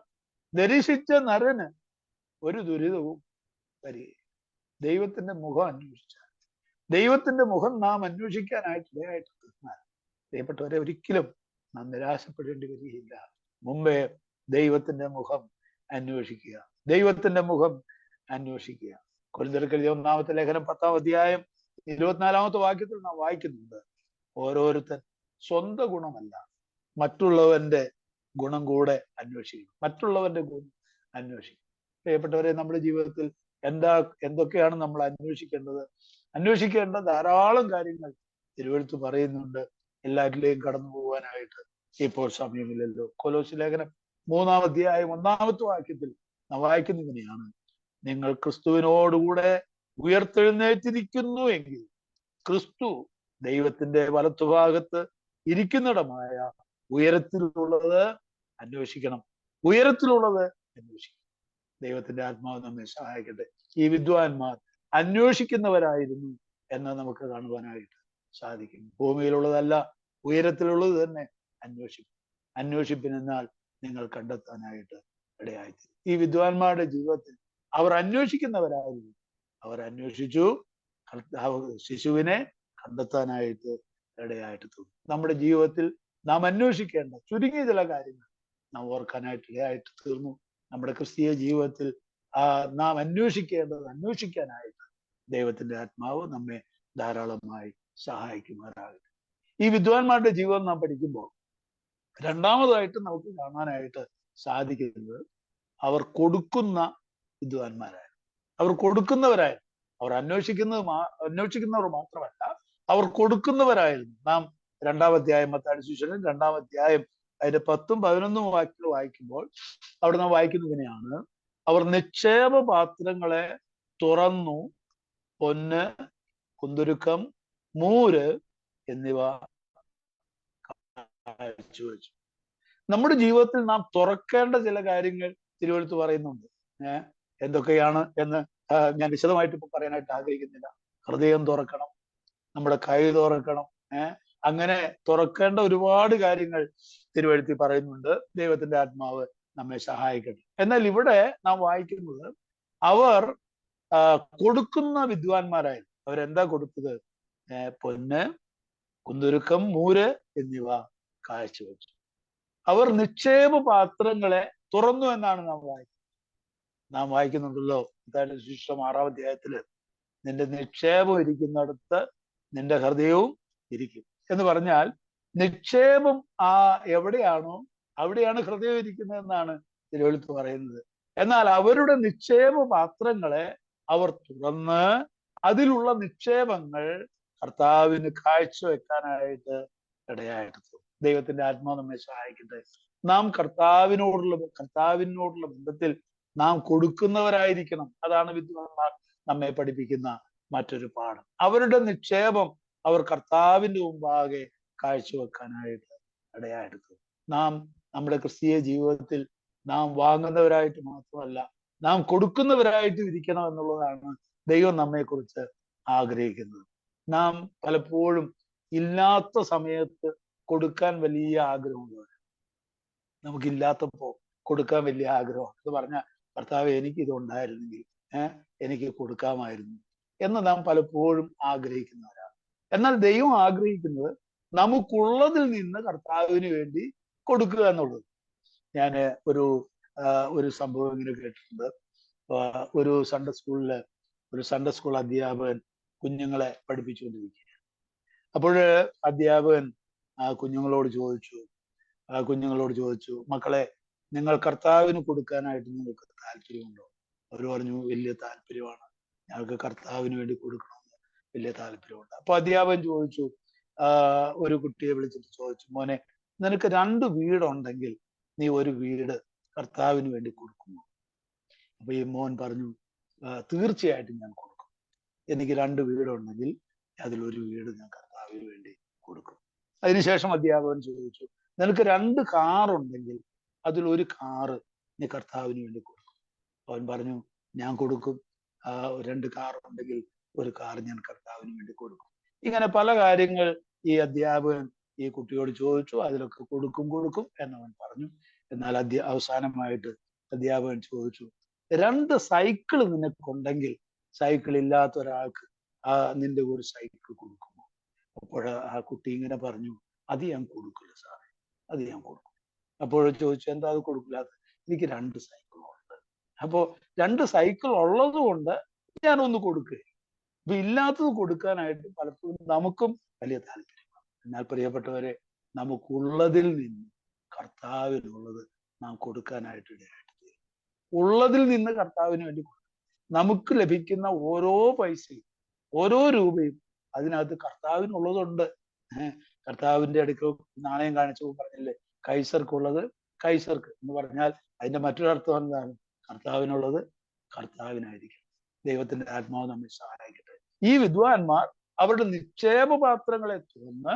ധരിശിച്ച നരന് ഒരു ദുരിതവും വരിക. ദൈവത്തിന്റെ മുഖം അന്വേഷിച്ചാൽ, ദൈവത്തിന്റെ മുഖം നാം അന്വേഷിക്കാനായിട്ട് ഇടയായിട്ട് തീർന്നാൽ, പ്രിയപ്പെട്ടവരെ, ഒരിക്കലും നാം നിരാശപ്പെടേണ്ടി വരികയില്ല. മുമ്പേ ദൈവത്തിന്റെ മുഖം അന്വേഷിക്കുക, ദൈവത്തിന്റെ മുഖം അന്വേഷിക്കുക. കൊരിന്ത്യർക്ക് 1-ാമത്തെ ലേഖനം 10-ാം അധ്യായം 24-ാമത്തെ വാക്യത്തിൽ നാം വായിക്കുന്നുണ്ട്, ഓരോരുത്തൻ സ്വന്തം ഗുണമല്ല മറ്റുള്ളവന്റെ ഗുണം കൂടെ അന്വേഷിക്കണം. മറ്റുള്ളവന്റെ ഗുണം അന്വേഷിക്കണം. പ്രിയപ്പെട്ടവരെ, നമ്മുടെ ജീവിതത്തിൽ എന്തൊക്കെയാണ് നമ്മൾ അന്വേഷിക്കേണ്ടത്? അന്വേഷിക്കേണ്ട ധാരാളം കാര്യങ്ങൾ തിരുവെഴുത്ത് പറയുന്നുണ്ട്. എല്ലാറ്റിലെയും കടന്നു പോകാനായിട്ട് ഇപ്പോൾ സമയമില്ലല്ലോ. കൊലോസ്യ ലേഖനം 3-ാം അധ്യായം 1-ാമത്തെ വാക്യത്തിൽ നാം വായിക്കുന്നതിനെയാണ്, നിങ്ങൾ ക്രിസ്തുവിനോടുകൂടെ ഉയർത്തെഴുന്നേറ്റിരിക്കുന്നു എങ്കിൽ ക്രിസ്തു ദൈവത്തിന്റെ വലത്തുഭാഗത്ത് ഇരിക്കുന്നിടമായ ഉയരത്തിലുള്ളത് അന്വേഷിക്കണം. ഉയരത്തിലുള്ളത് അന്വേഷിക്കണം. ദൈവത്തിന്റെ ആത്മാവ് നമ്മെ സഹായിക്കട്ടെ. ഈ വിദ്വാൻമാർ അന്വേഷിക്കുന്നവരായിരുന്നു എന്ന് നമുക്ക് കാണുവാനായിട്ട് സാധിക്കും. ഭൂമിയിലുള്ളതല്ല, ഉയരത്തിലുള്ളത് തന്നെ അന്വേഷിക്കും. അന്വേഷിപ്പിനെന്നാൽ നിങ്ങൾ കണ്ടെത്താനായിട്ട് ഇടയായിത്തീരും. ഈ വിദ്വാൻമാരുടെ ജീവിതത്തിൽ അവർ അന്വേഷിക്കുന്നവരായിരുന്നു. അവർ അന്വേഷിച്ചു ശിശുവിനെ കണ്ടെത്താനായിട്ട് ഇടയായിട്ട് തീർന്നു. നമ്മുടെ ജീവിതത്തിൽ നാം അന്വേഷിക്കേണ്ട ചുരുങ്ങിയ ചില കാര്യങ്ങൾ നാം ഓർക്കാനായിട്ട് ഇടയായിട്ട് തീർന്നു. നമ്മുടെ ക്രിസ്തീയ ജീവിതത്തിൽ നാം അന്വേഷിക്കാനായിട്ട് ദൈവത്തിന്റെ ആത്മാവ് നമ്മെ ധാരാളമായി സഹായിക്കുമാറാകട്ടെ. ഈ വിദ്വാൻമാരുടെ ജീവിതം നാം പഠിക്കുമ്പോൾ രണ്ടാമതായിട്ട് നമുക്ക് കാണാനായിട്ട് സാധിക്കുന്നത്, അവർ കൊടുക്കുന്ന വിദ്വാൻമാരായിരുന്നു. അവർ കൊടുക്കുന്നവരായിരുന്നു. അവർ അന്വേഷിക്കുന്നവർ മാത്രമല്ല, അവർ കൊടുക്കുന്നവരായിരുന്നു. നാം 2-ാം അധ്യായം മത്തായിയുടെ സുവിശേഷം 2-ാം അധ്യായം അതിന്റെ 10ഉം 11ഉം വാക്യങ്ങൾ വായിക്കുമ്പോൾ അവിടെ നാം വായിക്കുന്നതിനെയാണ്, അവർ നിക്ഷേപ പാത്രങ്ങളെ തുറന്നു പൊന്ന്, കുന്തുരുക്കം, മൂര് എന്നിവ കാഴ്ചവെച്ചു. നമ്മുടെ ജീവിതത്തിൽ നാം തുറക്കേണ്ട ചില കാര്യങ്ങൾ തിരുവെഴുത്ത് പറയുന്നുണ്ട്. എന്തൊക്കെയാണ് എന്ന് ഞാൻ വിശദമായിട്ട് ഇപ്പൊ പറയാനായിട്ട് ആഗ്രഹിക്കുന്നില്ല. ഹൃദയം തുറക്കണം, നമ്മുടെ കൈ തുറക്കണം. അങ്ങനെ തുറക്കേണ്ട ഒരുപാട് കാര്യങ്ങൾ തിരുവെഴുത്തി പറയുന്നുണ്ട്. ദൈവത്തിന്റെ ആത്മാവ് നമ്മെ സഹായിക്കട്ടെ. എന്നാൽ ഇവിടെ നാം വായിക്കുന്നത്, അവർ കൊടുക്കുന്ന വിദ്വാൻമാരായിരുന്നു. അവരെന്താ കൊടുത്തത്? പൊന്ന്, കുന്തുരുക്കം, മൂര് എന്നിവ കാഴ്ചവെച്ചു. അവർ നിക്ഷേപ പാത്രങ്ങളെ തുറന്നു എന്നാണ് നാം വായിക്കുന്നുണ്ടല്ലോ. സുവിശേഷം 6-ാം അധ്യായത്തില്, നിന്റെ നിക്ഷേപം ഇരിക്കുന്നിടത്ത് നിന്റെ ഹൃദയവും ഇരിക്കും എന്ന് പറഞ്ഞാൽ, നിക്ഷേപം എവിടെയാണോ അവിടെയാണ് ഹൃദയം ഇരിക്കുന്നതെന്നാണ് തിരുവെഴുത്ത് പറയുന്നത്. എന്നാൽ അവരുടെ നിക്ഷേപ പാത്രങ്ങളെ അവർ തുറന്ന് അതിലുള്ള നിക്ഷേപങ്ങൾ കർത്താവിന് കാഴ്ചവെക്കാനായിട്ട് ഇടയായിട്ട്. ദൈവത്തിന്റെ ആത്മാവ് നമ്മെ സഹായിക്കട്ടെ. നാം കർത്താവിനോടുള്ള ബന്ധത്തിൽ നാം കൊടുക്കുന്നവരായിരിക്കണം. അതാണ് വിദ്വാൻമാർ നമ്മെ പഠിപ്പിക്കുന്ന മറ്റൊരു പാഠം. അവരുടെ നിക്ഷേപം അവർ കർത്താവിന്റെ മുമ്പാകെ കാഴ്ചവെക്കാനായിട്ട് ഇടയായിട്ട്. നാം നമ്മുടെ ക്രിസ്തീയ ജീവിതത്തിൽ നാം വാങ്ങുന്നവരായിട്ട് മാത്രമല്ല, നാം കൊടുക്കുന്നവരായിട്ട് ഇരിക്കണം എന്നുള്ളതാണ് ദൈവം നമ്മെക്കുറിച്ച് ആഗ്രഹിക്കുന്നത്. നാം പലപ്പോഴും ഇല്ലാത്ത സമയത്ത് കൊടുക്കാൻ വലിയ ആഗ്രഹമുള്ളവർ, നമുക്കില്ലാത്തപ്പോ കൊടുക്കാൻ വലിയ ആഗ്രഹം എന്ന് പറഞ്ഞാൽ, കർത്താവ് എനിക്ക് ഇത് ഉണ്ടായിരുന്നെങ്കിൽ എനിക്ക് കൊടുക്കാമായിരുന്നു എന്ന് നാം പലപ്പോഴും ആഗ്രഹിക്കുന്നവരാണ്. എന്നാൽ ദൈവം ആഗ്രഹിക്കുന്നത് നമുക്കുള്ളതിൽ നിന്ന് കർത്താവിന് വേണ്ടി കൊടുക്കുക എന്നുള്ളത്. ഞാൻ ഒരു സംഭവം ഇങ്ങനെ കേട്ടിട്ടുണ്ട്. ഒരു സൺഡേ സ്കൂൾ അധ്യാപകൻ കുഞ്ഞുങ്ങളെ പഠിപ്പിച്ചുകൊണ്ടിരിക്കുക. അപ്പോൾ അധ്യാപകൻ കുഞ്ഞുങ്ങളോട് ചോദിച്ചു, മക്കളെ, നിങ്ങൾ കർത്താവിന് കൊടുക്കാനായിട്ട് നിങ്ങൾക്ക് താല്പര്യമുണ്ടോ? അവർ പറഞ്ഞു, വലിയ താല്പര്യമാണ്, ഞങ്ങൾക്ക് കർത്താവിന് വേണ്ടി കൊടുക്കണമെന്ന് വലിയ താല്പര്യമുണ്ട്. അപ്പൊ അധ്യാപകൻ ഒരു കുട്ടിയെ വിളിച്ചിട്ട് ചോദിച്ചു, മോനെ, നിനക്ക് 2 വീടുണ്ടെങ്കിൽ നീ ഒരു വീട് കർത്താവിന് വേണ്ടി കൊടുക്കുമോ? അപ്പൊ ഈ മോൻ പറഞ്ഞു, തീർച്ചയായിട്ടും ഞാൻ കൊടുക്കും. എനിക്ക് 2 വീടുണ്ടെങ്കിൽ അതിലൊരു വീട് ഞാൻ കർത്താവിന് വേണ്ടി കൊടുക്കും. അതിനുശേഷം അധ്യാപകൻ ചോദിച്ചു, നിനക്ക് 2 കാറുണ്ടെങ്കിൽ അതിലൊരു കാറ് നീ കർത്താവിന് വേണ്ടി കൊടുക്കും? അവൻ പറഞ്ഞു, ഞാൻ കൊടുക്കും. 2 കാറുണ്ടെങ്കിൽ ഒരു കാർ ഞാൻ കർത്താവിന് വേണ്ടി കൊടുക്കും. ഇങ്ങനെ പല കാര്യങ്ങൾ ഈ അധ്യാപകൻ ഈ കുട്ടിയോട് ചോദിച്ചു. അതിലൊക്കെ കൊടുക്കും എന്നവൻ പറഞ്ഞു. എന്നാൽ അവസാനമായിട്ട് അധ്യാപകൻ ചോദിച്ചു, 2 സൈക്കിൾ നിനക്കുണ്ടെങ്കിൽ സൈക്കിൾ ഇല്ലാത്ത ഒരാൾക്ക് നിന്റെ ഒരു സൈക്കിൾ കൊടുക്കുമോ? അപ്പോൾ ആ കുട്ടി ഇങ്ങനെ പറഞ്ഞു, അത് ഞാൻ കൊടുക്കില്ല സാറേ, അത് ഞാൻ കൊടുക്കും. അപ്പോൾ ചോദിച്ചു, എന്താ അത് കൊടുക്കില്ലാത്ത? എനിക്ക് 2 സൈക്കിളുണ്ട്. അപ്പോ 2 സൈക്കിൾ ഉള്ളത് കൊണ്ട് ഞാനൊന്ന് കൊടുക്കുക. അപ്പൊ ഇല്ലാത്തത് കൊടുക്കാനായിട്ട് പലപ്പോഴും നമുക്കും വലിയ താല്പര്യമാണ്. എന്നാൽ പ്രിയപ്പെട്ടവരെ, നമുക്കുള്ളതിൽ നിന്ന് കർത്താവിനുള്ളത് നാം കൊടുക്കാനായിട്ട് ഇടയായിട്ട് തീരും. ഉള്ളതിൽ നിന്ന് കർത്താവിന് വേണ്ടി കൊടുക്കും. നമുക്ക് ലഭിക്കുന്ന ഓരോ പൈസയും ഓരോ രൂപയും അതിനകത്ത് കർത്താവിനുള്ളതുണ്ട്. കർത്താവിന്റെ അടുക്കൽ നാണയം കാണിച്ചപ്പോൾ പറഞ്ഞില്ലേ, കൈസർക്കുള്ളത് കൈസർക്ക് എന്ന് പറഞ്ഞാൽ അതിന്റെ മറ്റൊരർത്ഥം എന്താണ്? കർത്താവിനുള്ളത് കർത്താവിനായിരിക്കും. ദൈവത്തിന്റെ ആത്മാവ് നമ്മെ സഹായിക്കട്ടെ. ഈ വിദ്വാൻമാർ അവരുടെ നിക്ഷേപ പാത്രങ്ങളെ തുറന്ന്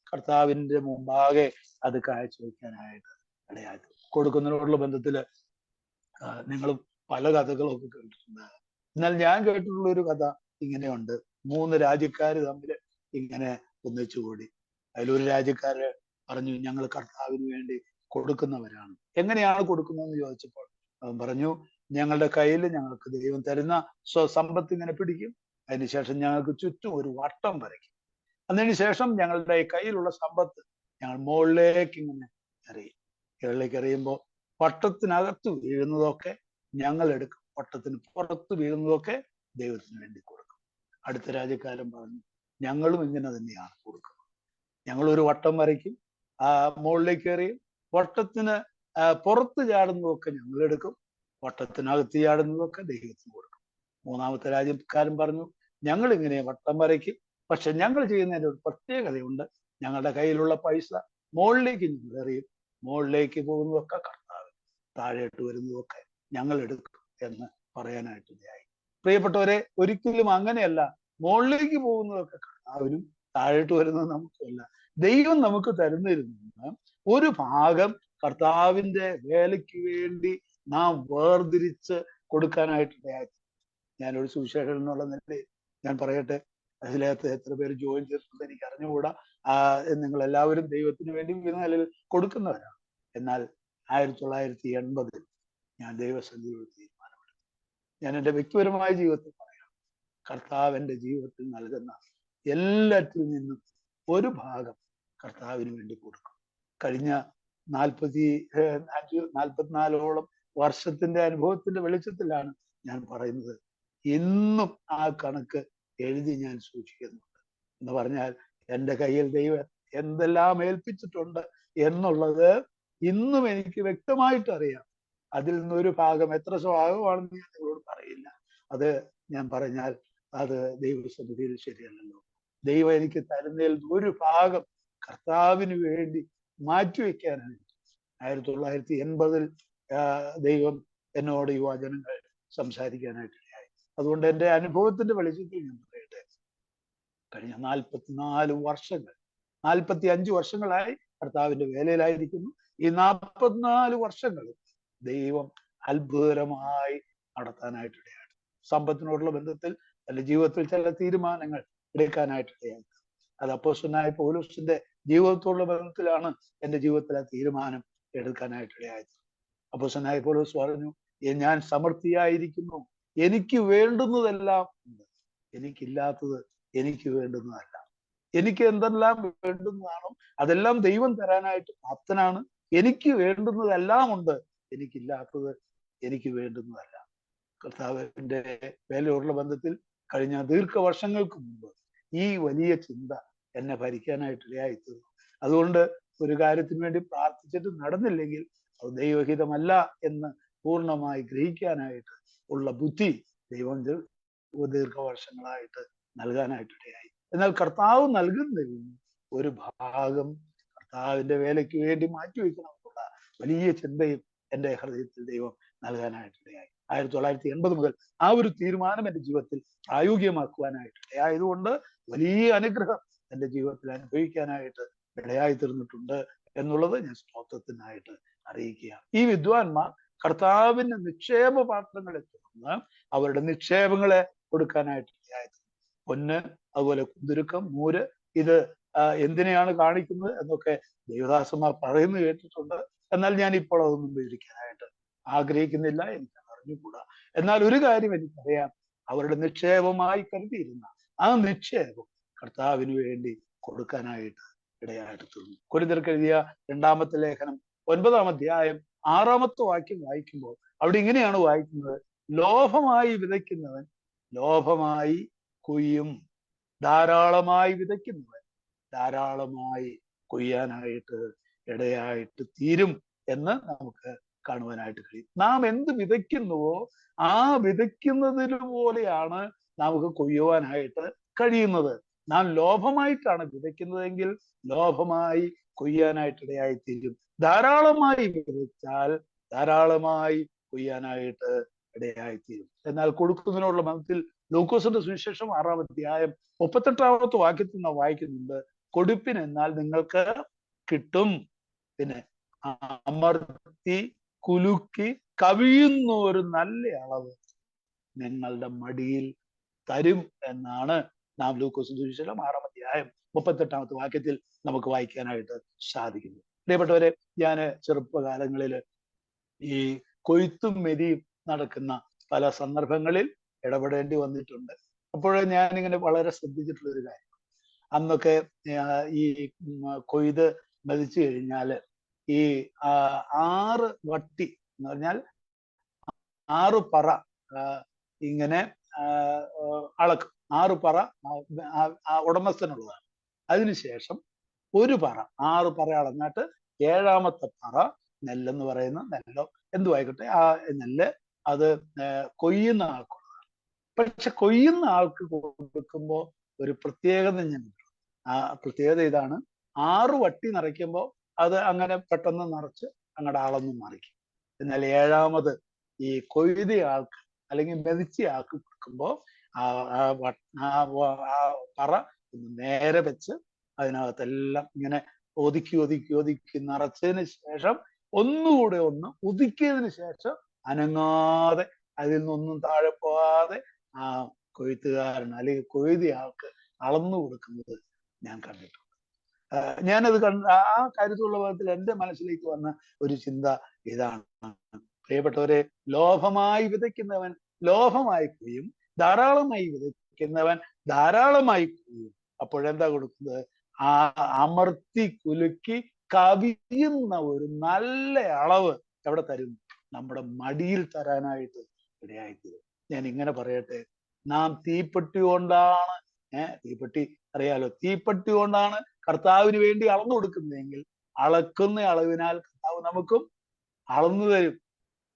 കർത്താവിന്റെ മുമ്പാകെ അത് കാഴ്ചവെക്കാനായിട്ട് ഇടയാക്കി. കൊടുക്കുന്നതിനോടുള്ള ബന്ധത്തില് നിങ്ങളും പല കഥകളൊക്കെ കേട്ടിട്ടുണ്ട്. എന്നാൽ ഞാൻ കേട്ടിട്ടുള്ള ഒരു കഥ ഇങ്ങനെയുണ്ട്. 3 രാജ്യക്കാര് തമ്മിൽ ഇങ്ങനെ ഒന്നിച്ചുകൂടി. അതിലൊരു രാജ്യക്കാര് പറഞ്ഞു, ഞങ്ങൾ കർത്താവിന് വേണ്ടി കൊടുക്കുന്നവരാണ്. എങ്ങനെയാണ് കൊടുക്കുന്നതെന്ന് ചോദിച്ചപ്പോൾ അവൻ പറഞ്ഞു, ഞങ്ങളുടെ കയ്യിൽ ഞങ്ങൾക്ക് ദൈവം തരുന്ന സ്വസമ്പത്ത് ഇങ്ങനെ പിടിക്കും. അതിനുശേഷം ഞങ്ങൾക്ക് ചുറ്റും ഒരു വട്ടം വരയ്ക്കും. അതിനുശേഷം ഞങ്ങളുടെ കയ്യിലുള്ള സമ്പത്ത് ഞങ്ങൾ മുകളിലേക്ക് ഇങ്ങനെ എറിയും. മുകളിലേക്ക് എറിയുമ്പോൾ വട്ടത്തിനകത്ത് വീഴുന്നതൊക്കെ ഞങ്ങൾ എടുക്കും, വട്ടത്തിന് പുറത്ത് വീഴുന്നതൊക്കെ ദൈവത്തിന് വേണ്ടി കൊടുക്കും. അടുത്ത രാജ്യക്കാരൻ പറഞ്ഞു, ഞങ്ങളും ഇങ്ങനെ തന്നെയാണ് കൊടുക്കുന്നത്. ഞങ്ങൾ ഒരു വട്ടം വരയ്ക്കും, മുകളിലേക്ക് എറിയും, വട്ടത്തിന് പുറത്ത് ചാടുന്നതൊക്കെ ഞങ്ങൾ എടുക്കും, വട്ടത്തിനകത്ത് ചാടുന്നതൊക്കെ ദൈവത്തിന് കൊടുക്കും. മൂന്നാമത്തെ രാജ്യക്കാരൻ പറഞ്ഞു, ഞങ്ങൾ ഇങ്ങനെ വട്ടം വരയ്ക്കും, പക്ഷെ ഞങ്ങൾ ചെയ്യുന്നതിന്റെ ഒരു പ്രത്യേകതയുണ്ട്. ഞങ്ങളുടെ കയ്യിലുള്ള പൈസ മുകളിലേക്ക് ഞങ്ങൾ എറിയും, മുകളിലേക്ക് പോകുന്നതൊക്കെ കർത്താവ്, താഴേട്ട് വരുന്നതൊക്കെ ഞങ്ങൾ എടുക്കും എന്ന് പറയാനായിട്ട് ഇടയായി. പ്രിയപ്പെട്ടവരെ, ഒരിക്കലും അങ്ങനെയല്ല. മുകളിലേക്ക് പോകുന്നതൊക്കെ കർത്താവിനും താഴോട്ട് വരുന്നത് നമുക്കല്ല. ദൈവം നമുക്ക് തരുന്നിരുന്ന ഒരു ഭാഗം കർത്താവിന്റെ വേലയ്ക്ക് വേണ്ടി നാം വേർതിരിച്ച് കൊടുക്കാനായിട്ട് ഇടയാക്കി. ഞാനൊരു സുവിശേഷൻ എന്നുള്ള നിലയിൽ ഞാൻ പറയട്ടെ, അതിനകത്ത് എത്ര പേര് ജോയിൻ ചെയ്തിട്ടുണ്ട് എനിക്ക് അറിഞ്ഞുകൂടാ. നിങ്ങൾ എല്ലാവരും ദൈവത്തിന് വേണ്ടി വിവിധ നിലയിൽ കൊടുക്കുന്നവരാണ്. എന്നാൽ 1980 ഞാൻ ദൈവസന്നിധിയിൽ തീരുമാനമെടുത്തു. ഞാൻ എൻ്റെ വ്യക്തിപരമായ ജീവിതത്തിൽ പറയാം, കർത്താവ് എൻ്റെ ജീവിതത്തിൽ നൽകുന്ന എല്ലാറ്റിൽ നിന്നും ഒരു ഭാഗം കർത്താവിന് വേണ്ടി കൊടുക്കും. കഴിഞ്ഞ 44ഓളം വർഷത്തിന്റെ അനുഭവത്തിന്റെ വെളിച്ചത്തിലാണ് ഞാൻ പറയുന്നത്. ഇന്നും ആ കണക്ക് എഴുതി ഞാൻ സൂക്ഷിക്കുന്നുണ്ട്. എന്ന് പറഞ്ഞാൽ എൻ്റെ കയ്യിൽ ദൈവം എന്തെല്ലാം ഏൽപ്പിച്ചിട്ടുണ്ട് എന്നുള്ളത് ഇന്നും എനിക്ക് വ്യക്തമായിട്ട് അറിയാം. അതിൽ നിന്നൊരു ഭാഗം എത്ര ഭാഗമാണെന്ന് ഞാൻ നിങ്ങളോട് പറയില്ല. അത് ഞാൻ പറഞ്ഞാൽ അത് ദൈവസന്നിധിയിൽ ശരിയല്ലല്ലോ. ദൈവം എനിക്ക് തരുന്നതിൽ ഒരു ഭാഗം കർത്താവിന് വേണ്ടി മാറ്റിവെക്കാനായിട്ട് 1980 ദൈവം എന്നോട് ഈ വചനങ്ങൾ സംസാരിക്കാനായിട്ട് ഇടയായി. അതുകൊണ്ട് എൻ്റെ അനുഭവത്തിന്റെ വെളിച്ചത്തിൽ ഞാൻ പറയട്ടെ, കഴിഞ്ഞ 45 വർഷങ്ങളായി കർത്താവിന്റെ വേലയിലായിരിക്കുന്നു. ഈ 44 വർഷങ്ങൾ ദൈവം അത്ഭുതകരമായി നടത്താനായിട്ട് ഇടയായി. സമ്പത്തിനോടുള്ള ബന്ധത്തിൽ എൻ്റെ ജീവിതത്തിൽ ചില തീരുമാനങ്ങൾ എടുക്കാനായിട്ട് ഇടയായി. അത് അപ്പോസ്തലനായ പൗലോസിന്റെ ജീവിതത്തോടുള്ള ബന്ധത്തിലാണ് എൻ്റെ ജീവിതത്തിലെ തീരുമാനം എടുക്കാനായിട്ട് ഇടയായത്. അപ്പോസ്തലനായ പൗലോസ് പറഞ്ഞു, ഞാൻ സമൃദ്ധിയായിരിക്കുന്നു, എനിക്ക് വേണ്ടുന്നതെല്ലാം ഉണ്ട്, എനിക്കില്ലാത്തത് എനിക്ക് വേണ്ടുന്നതല്ല. എനിക്ക് എന്തെല്ലാം വേണ്ടുന്നതാണോ അതെല്ലാം ദൈവം തരാനായിട്ട് പ്രാപ്തനാണ്. എനിക്ക് വേണ്ടുന്നതെല്ലാം ഉണ്ട്, എനിക്കില്ലാത്തത് എനിക്ക് വേണ്ടുന്നതല്ല. കർത്താവിന്റെ വേലയോടുള്ള ബന്ധത്തിൽ കഴിഞ്ഞ ദീർഘവർഷങ്ങൾക്ക് മുമ്പ് ഈ വലിയ ചിന്ത എന്നെ ഭരിക്കാനായിട്ട് ഇടയായിത്തീർന്നു. അതുകൊണ്ട് ഒരു കാര്യത്തിന് വേണ്ടി പ്രാർത്ഥിച്ചിട്ട് നടന്നില്ലെങ്കിൽ അത് ദൈവഹിതമല്ല എന്ന് പൂർണ്ണമായി ഗ്രഹിക്കാനായിട്ട് ഉള്ള ബുദ്ധി ദൈവം ദീർഘവർഷങ്ങളായിട്ട് നൽകാനായിട്ട് ഇടയായി. എന്നാൽ കർത്താവ് നൽകുന്നതിൽ ഒരു ഭാഗം കർത്താവിന്റെ വേലയ്ക്ക് വേണ്ടി മാറ്റിവെക്കണമെന്നുള്ള വലിയ ചിന്തയും എൻ്റെ ഹൃദയത്തിൽ ദൈവം നൽകാനായിട്ട് ഇടയായി. 1980 മുതൽ ആ ഒരു തീരുമാനം എൻ്റെ ജീവിതത്തിൽ പ്രായോഗികമാക്കുവാനായിട്ട് ഇടയായതുകൊണ്ട് വലിയ അനുഗ്രഹം എൻ്റെ ജീവിതത്തിൽ അനുഭവിക്കാനായിട്ട് ഇടയായി തീർന്നിട്ടുണ്ട് എന്നുള്ളത് ഞാൻ സ്തോത്രത്തിനായിട്ട് അറിയിക്കുക. ഈ വിദ്വാൻമാർ കർത്താവിന്റെ നിക്ഷേപ പാത്രങ്ങളെ തുറന്ന് അവരുടെ നിക്ഷേപങ്ങളെ കൊടുക്കാനായിട്ട് ഇടയായി. പൊന്ന്, അതുപോലെ കുന്തുരുക്കം, മൂര്, ഇത് എന്തിനെയാണ് കാണിക്കുന്നത് എന്നൊക്കെ ദേവദാസന്മാർ പറയുന്നത് കേട്ടിട്ടുണ്ട്. എന്നാൽ ഞാൻ ഇപ്പോൾ അതൊന്നും വിവരിക്കാനായിട്ട് ആഗ്രഹിക്കുന്നില്ല, എനിക്ക് അറിഞ്ഞുകൂടാ. എന്നാൽ ഒരു കാര്യം എനിക്കറിയാം, അവരുടെ നിക്ഷേപമായി കരുതിയിരുന്ന ആ നിക്ഷേപം കർത്താവിന് വേണ്ടി കൊടുക്കാനായിട്ട് ഇടയായിട്ട് തീർന്നു. കൊരിന്ത്യർക്ക് എഴുതിയ 2-ാമത്തെ ലേഖനം 9-ാം അധ്യായം 6-ാമത്തെ വാക്യം വായിക്കുമ്പോൾ അവിടെ ഇങ്ങനെയാണ് വായിക്കുന്നത്: ലോഭമായി വിതയ്ക്കുന്നവൻ ലോഭമായി കൊയ്യും, ധാരാളമായി വിതയ്ക്കുന്നവൻ ധാരാളമായി കൊയ്യാനായിട്ട് ഇടയായിട്ട് തീരും എന്ന് നമുക്ക് കാണുവാനായിട്ട് കഴിയും. നാം എന്ത് വിതയ്ക്കുന്നുവോ ആ വിതയ്ക്കുന്നതിന് പോലെയാണ് നമുക്ക് കൊയ്യുവാനായിട്ട് കഴിയുന്നത്. നാം ലോഭമായിട്ടാണ് വിതയ്ക്കുന്നതെങ്കിൽ ലോഭമായി കൊയ്യാനായിട്ട് ഇടയായിത്തീരും. ധാരാളമായി വിതച്ചാൽ ധാരാളമായി കൊയ്യാനായിട്ട് ഇടയായിത്തീരും. എന്നാൽ കൊടുക്കുന്നതിനുള്ള ബന്ധത്തിൽ ലൂക്കോസിന്റെ സുവിശേഷം 6-ാം അധ്യായം 38-ാമത്തെ വാക്യത്തിൽ നാം വായിക്കുന്നുണ്ട്: കൊടുപ്പിൻ എന്നാൽ നിങ്ങൾക്ക് കിട്ടും, പിന്നെ അമർത്തി കുലുക്കി കവിയുന്ന ഒരു നല്ല അളവ് നിങ്ങളുടെ മടിയിൽ തരും എന്നാണ് നാം ലൂക്കോസിന്റെ സുവിശേഷം 6-ാം അധ്യായം 38-ാമത്തെ വാക്യത്തിൽ നമുക്ക് വായിക്കാനായിട്ട് സാധിക്കുന്നു. പ്രിയപ്പെട്ടവരെ, ഞാൻ ചെറുപ്പകാലങ്ങളിൽ ഈ കൊയ്ത്തും മെതിയും നടക്കുന്ന പല സന്ദർഭങ്ങളിൽ ഇടപെടേണ്ടി വന്നിട്ടുണ്ട്. അപ്പോൾ ഞാനിങ്ങനെ വളരെ ശ്രദ്ധിച്ചിട്ടുള്ള ഒരു കാര്യം, അന്നൊക്കെ ഈ കൊയ്ത് മെതിച്ചു കഴിഞ്ഞാൽ ഈ 6 വട്ടി എന്ന് പറഞ്ഞാൽ 6 പറ ഇങ്ങനെ അളക്കും. 6 പറ ഉടമസ്ഥനുള്ളതാണ്. അതിനുശേഷം ഒരു പറ 6 പറ അളന്നിട്ട് 7-ാമത്തെ പറ നെല്ലെന്ന് പറയുന്ന നെല്ലോ എന്തുമായിക്കോട്ടെ ആ നെല്ല് അത് കൊയ്യുന്ന ആൾക്കുള്ളതാണ്. പക്ഷെ കൊയ്യുന്ന ആൾക്ക് കൊടുക്കുമ്പോൾ ഒരു പ്രത്യേകത ഞാൻ, ആ പ്രത്യേകത ഇതാണ്: 6 വട്ടി നിറയ്ക്കുമ്പോൾ അത് അങ്ങനെ പെട്ടെന്ന് നിറച്ച് അങ്ങടെ അളന്ന് മറിക്കും. എന്നാൽ 7-ാമത് ഈ കൊയ്ത ആൾക്ക് അല്ലെങ്കിൽ മെതിച്ച ആൾക്ക് കൊടുക്കുമ്പോൾ ആ പറ നേരെ വെച്ച് അതിനകത്തെല്ലാം ഇങ്ങനെ ഒതുക്കി നിറച്ചതിന് ശേഷം ഒന്നുകൂടെ ഒന്ന് ഒതുക്കിയതിന് ശേഷം അനങ്ങാതെ അതിൽ നിന്നൊന്നും താഴെ പോകാതെ ആ കൊയ്ത്തുകാരൻ അല്ലെങ്കിൽ കൊയ്ത ആൾക്ക് അളന്നു കൊടുക്കുന്നത് ഞാൻ കണ്ടിട്ടുണ്ട്. ഞാനത് ആ കാര്യത്തിലുള്ള ഭാഗത്തിൽ എൻ്റെ മനസ്സിലേക്ക് വന്ന ഒരു ചിന്ത ഇതാണ്: പ്രിയപ്പെട്ടവരെ, ലോഭമായി വിതയ്ക്കുന്നവൻ ലോഭമായി കൊയ്യും, ധാരാളമായി വിതയ്ക്കുന്നവൻ ധാരാളമായി കൊയ്യും. അപ്പോഴെന്താ കൊടുക്കുന്നത്? ആ അമർത്തി കുലുക്കി കവിയുന്ന ഒരു നല്ല അളവ് എവിടെ തരും? നമ്മുടെ മടിയിൽ തരാനായിട്ട് ഇടയായിത്തീരും. ഞാൻ ഇങ്ങനെ പറയട്ടെ, നാം തീപ്പെട്ടി കൊണ്ടാണ് തീപ്പെട്ടി അറിയാലോ, തീപ്പെട്ടി കൊണ്ടാണ് കർത്താവിന് വേണ്ടി അളന്നു കൊടുക്കുന്നതെങ്കിൽ അളക്കുന്ന അളവിനാൽ കർത്താവ് നമുക്കും അളന്നു തരും.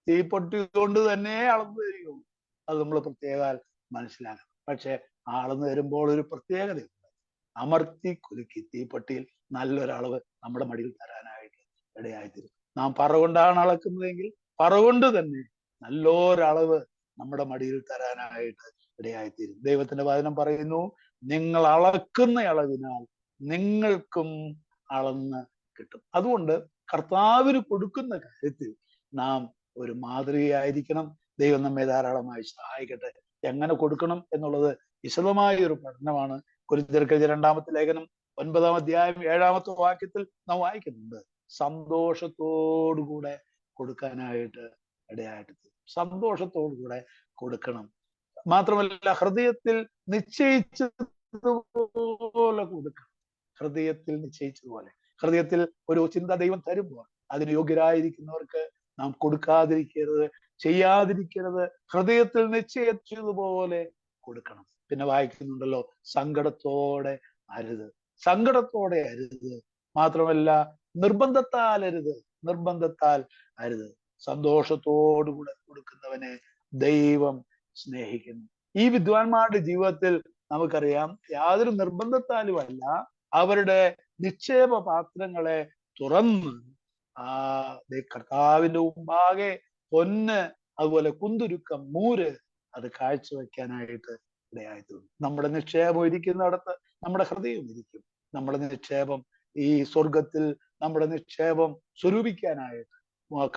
തീപ്പെട്ടി കൊണ്ട് തന്നെ അളന്നു തരികയുള്ളൂ. അത് നമ്മൾ പ്രത്യേകം മനസ്സിലാക്കണം. പക്ഷെ അളന്നു തരുമ്പോൾ ഒരു പ്രത്യേകതയുണ്ട്: അമർത്തി കുലുക്കി തീപ്പെട്ടിയിൽ നല്ലൊരളവ് നമ്മുടെ മടിയിൽ തരാനായിട്ട് ഇടയായിത്തീരും. നാം പറ കൊണ്ടാണ് അളക്കുന്നതെങ്കിൽ പറ കൊണ്ട് തന്നെ നല്ലൊരളവ് നമ്മുടെ മടിയിൽ തരാനായിട്ട് ഇടയായിത്തീരും. ദൈവത്തിന്റെ വചനം പറയുന്നു: നിങ്ങൾ അളക്കുന്ന അളവിനാൽ നിങ്ങൾക്കും അളന്ന് കിട്ടും. അതുകൊണ്ട് കർത്താവിന് കൊടുക്കുന്ന കാര്യത്തിൽ നാം ഒരു മാതൃകയായിരിക്കണം. ദൈവം നമ്മെ ധാരാളമായി സഹായിക്കട്ടെ. എങ്ങനെ കൊടുക്കണം എന്നുള്ളത് വിശദമായ ഒരു പഠനമാണ് കൊരിന്ത്യർക്ക് 2-ാമത്തെ ലേഖനം 9-ാം അധ്യായം 7-ാമത്തെ വാക്യത്തിൽ നാം വായിക്കുന്നുണ്ട്. സന്തോഷത്തോടുകൂടെ കൊടുക്കാനായിട്ട് ഇടയായിട്ട് തീരും. സന്തോഷത്തോടുകൂടെ കൊടുക്കണം. മാത്രമല്ല ഹൃദയത്തിൽ നിശ്ചയിച്ചതുപോലെ കൊടുക്കണം. ഹൃദയത്തിൽ നിശ്ചയിച്ചതുപോലെ. ഹൃദയത്തിൽ ഒരു ചിന്ത ദൈവം തരുമ്പോൾ അതിന് യോഗ്യരായിരിക്കുന്നവർക്ക് നാം കൊടുക്കാതിരിക്കരുത്, ചെയ്യാതിരിക്കരുത്. ഹൃദയത്തിൽ നിശ്ചയിച്ചതുപോലെ കൊടുക്കണം. പിന്നെ വായിക്കുന്നുണ്ടല്ലോ, സങ്കടത്തോടെ അരുത്. സങ്കടത്തോടെ അരുത്. മാത്രമല്ല നിർബന്ധത്താൽ അരുത്. നിർബന്ധത്താൽ അരുത്. സന്തോഷത്തോടുകൂടെ കൊടുക്കുന്നവനെ ദൈവം സ്നേഹിക്കുന്നു. ഈ വിദ്വാൻമാരുടെ ജീവിതത്തിൽ നമുക്കറിയാം, യാതൊരു നിർബന്ധത്താലുമല്ല അവരുടെ നിക്ഷേപ പാത്രങ്ങളെ തുറന്ന് കർത്താവിന്റെ മുമ്പാകെ പൊന്ന്, അതുപോലെ കുന്തുരുക്കം, മൂര് അത് കാഴ്ചവെക്കാനായിട്ട് ഇടയായിത്തീർന്നു. നമ്മുടെ നിക്ഷേപം ഇരിക്കുന്നിടത്ത് നമ്മുടെ ഹൃദയം ഇരിക്കും. നമ്മുടെ നിക്ഷേപം ഈ സ്വർഗത്തിൽ നമ്മുടെ നിക്ഷേപം സ്വരൂപിക്കാനായിട്ട്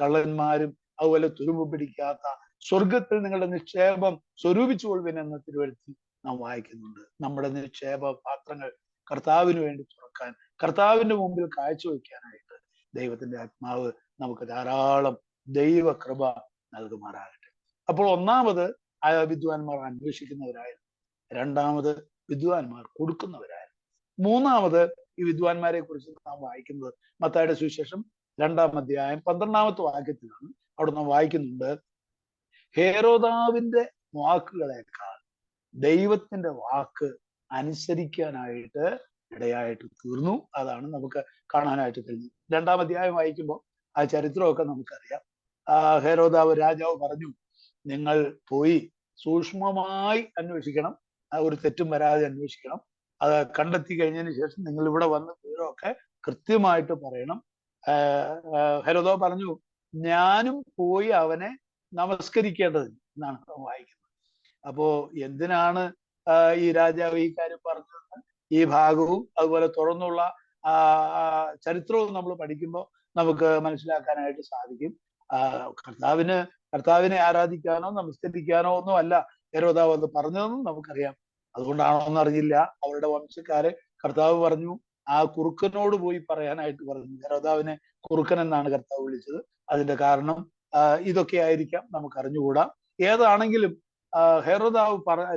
കള്ളന്മാരും അതുപോലെ തുരുമ്പ് പിടിക്കാത്ത സ്വർഗത്തിൽ നിങ്ങളുടെ നിക്ഷേപം സ്വരൂപിച്ചുകൊള്ളുവിൻ എന്ന തിരുവഴുത്തിൽ നാം വായിക്കുന്നുണ്ട്. നമ്മുടെ നിക്ഷേപ പാത്രങ്ങൾ കർത്താവിന് വേണ്ടി തുറക്കാൻ, കർത്താവിന്റെ മുമ്പിൽ കാഴ്ചവെക്കാനായിട്ട് ദൈവത്തിന്റെ ആത്മാവ് നമുക്ക് ധാരാളം ദൈവകൃപ നൽകുമാറാകട്ടെ. അപ്പോൾ ഒന്നാമത് വിദ്വാൻമാർ അന്വേഷിക്കുന്നവരായിരുന്നു. രണ്ടാമത് വിദ്വാൻമാർ കൊടുക്കുന്നവരായിരുന്നു. മൂന്നാമത് ഈ വിദ്വാൻമാരെ കുറിച്ച് നാം വായിക്കുന്നത് മത്തായിയുടെ സുവിശേഷം 2-ാം അധ്യായം 12-ാമത്തെ വാക്യത്തിലാണ്. അവിടെ നാം വായിക്കുന്നുണ്ട്, ഹേരോദാവിന്റെ വാക്കുകളേക്കാൾ ദൈവത്തിന്റെ വാക്ക് അനുസരിക്കാനായിട്ട് ഇടയായിട്ട് തീർന്നു. അതാണ് നമുക്ക് കാണാനായിട്ട് കഴിഞ്ഞത്. 2-ാം അധ്യായം വായിക്കുമ്പോൾ ആ ചരിത്രമൊക്കെ നമുക്കറിയാം. ഹേരോദാവ് രാജാവ് പറഞ്ഞു, നിങ്ങൾ പോയി സൂക്ഷ്മമായി അന്വേഷിക്കണം, ഒരു തെറ്റും വരാതെ അന്വേഷിക്കണം. അത് കണ്ടെത്തി കഴിഞ്ഞതിന് ശേഷം നിങ്ങൾ ഇവിടെ വന്ന് വിവരമൊക്കെ കൃത്യമായിട്ട് പറയണം. ഹെരോദാവ് പറഞ്ഞു, ഞാനും പോയി അവനെ നമസ്കരിക്കേണ്ടത് എന്നാണ് വായിക്കുന്നത്. അപ്പോ എന്തിനാണ് ഈ രാജാവ് ഈ കാര്യം പറഞ്ഞത്? ഈ ഭാഗവും അതുപോലെ തുടർന്നുള്ള ചരിത്രവും നമ്മൾ പഠിക്കുമ്പോൾ നമുക്ക് മനസ്സിലാക്കാനായിട്ട് സാധിക്കും. കർത്താവിനെ ആരാധിക്കാനോ നമസ്കരിക്കാനോ ഒന്നും അല്ല ഹെരോദാവ് അത് പറഞ്ഞതെന്നും നമുക്കറിയാം. അതുകൊണ്ടാണോ എന്നറിയില്ല, അവരുടെ വംശക്കാരെ കർത്താവ് പറഞ്ഞു ആ കുറുക്കനോട് പോയി പറയാനായിട്ട് പറഞ്ഞു. ഹെരോദാവിനെ കുറുക്കൻ എന്നാണ് കർത്താവ് വിളിച്ചത്. അതിന്റെ കാരണം ഇതൊക്കെ ആയിരിക്കാം, നമുക്ക് അറിഞ്ഞുകൂടാ. ഏതാണെങ്കിലും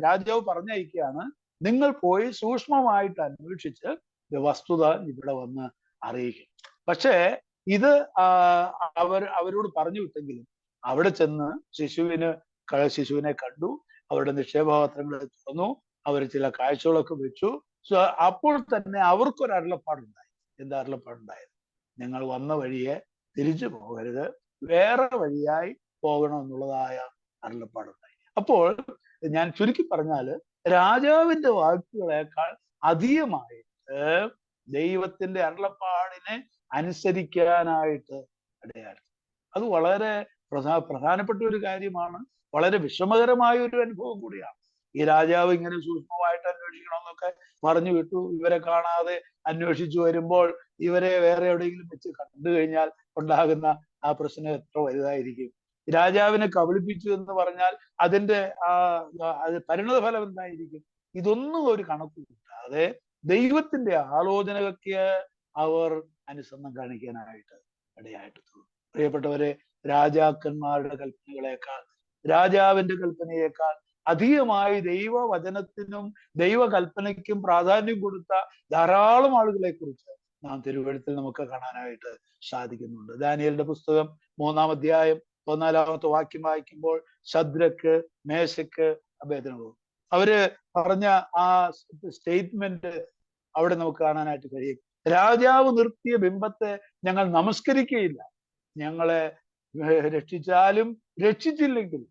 രാജാവ് പറഞ്ഞയക്കുകയാണ്, നിങ്ങൾ പോയി സൂക്ഷ്മമായിട്ട് അന്വേഷിച്ച് വസ്തുത ഇവിടെ വന്ന് അറിയിക്കും. പക്ഷേ ഇത് അവരോട് പറഞ്ഞു വിട്ടെങ്കിലും അവിടെ ചെന്ന് ശിശുവിനെ കണ്ടു, അവരുടെ നിക്ഷേപപാത്രങ്ങൾ തുറന്നു, അവർ ചില കാഴ്ചകളൊക്കെ വെച്ചു. അപ്പോൾ തന്നെ അവർക്കൊരു അരുളപ്പാടുണ്ടായി. എന്താ അരുളപ്പാടുണ്ടായത്? നിങ്ങൾ വന്ന വഴിയെ തിരിച്ചു പോകരുത്, വേറെ വഴിയായി പോകണം എന്നുള്ളതായ അരുളപ്പാടുണ്ടായി. അപ്പോൾ ഞാൻ ചുരുക്കി പറഞ്ഞാല്, രാജാവിന്റെ വാക്കുകളേക്കാൾ അധികമായിട്ട് ദൈവത്തിന്റെ അരുളപ്പാടിനെ അനുസരിക്കാനായിട്ട് ഇടയായി. അത് വളരെ പ്രധാനപ്പെട്ട ഒരു കാര്യമാണ്. വളരെ വിഷമകരമായ ഒരു അനുഭവം കൂടിയാണ്. ഈ രാജാവ് ഇങ്ങനെ സൂക്ഷ്മമായിട്ട് അന്വേഷിക്കണമെന്നൊക്കെ പറഞ്ഞു വിട്ടു. ഇവരെ കാണാതെ അന്വേഷിച്ചു വരുമ്പോൾ ഇവരെ വേറെ എവിടെയെങ്കിലും വെച്ച് കണ്ടു കഴിഞ്ഞാൽ ഉണ്ടാകുന്ന ആ പ്രശ്നം എത്ര വലുതായിരിക്കും. രാജാവിനെ കബളിപ്പിച്ചു എന്ന് പറഞ്ഞാൽ അതിന്റെ പരിണത ഫലം എന്തായിരിക്കും? ഇതൊന്നും ഒരു കണക്ക് കൂട്ടാതെ ദൈവത്തിന്റെ ആലോചനകൾക്ക് അവർ അനുസരണം കാണിക്കാനായിട്ട് ഇടയായിട്ട് തീർന്നു. പ്രിയപ്പെട്ടവരെ, രാജാക്കന്മാരുടെ കൽപ്പനകളേക്കാൾ, രാജാവിന്റെ കൽപ്പനയേക്കാൾ അധികമായി ദൈവവചനത്തിനും ദൈവകൽപ്പനയ്ക്കും പ്രാധാന്യം കൊടുത്ത ധാരാളം ആളുകളെ കുറിച്ച് നാം തിരുവെഴുത്തിൽ നമുക്ക് കാണാനായിട്ട് സാധിക്കുന്നുണ്ട്. ദാനിയേലിന്റെ പുസ്തകം 3-ാം അധ്യായം 14-ാമത്തെ വാക്യം വായിക്കുമ്പോൾ ശദ്രക്ക്, മേശക്ക്, അബേദ്നെഗോ അവര് പറഞ്ഞ ആ സ്റ്റേറ്റ്മെന്റ് അവിടെ നമുക്ക് കാണാനായിട്ട് കഴിയും. രാജാവ് നിർത്തിയ ബിംബത്തെ ഞങ്ങൾ നമസ്കരിക്കുകയില്ല. ഞങ്ങളെ രക്ഷിച്ചാലും രക്ഷിച്ചില്ലെങ്കിലും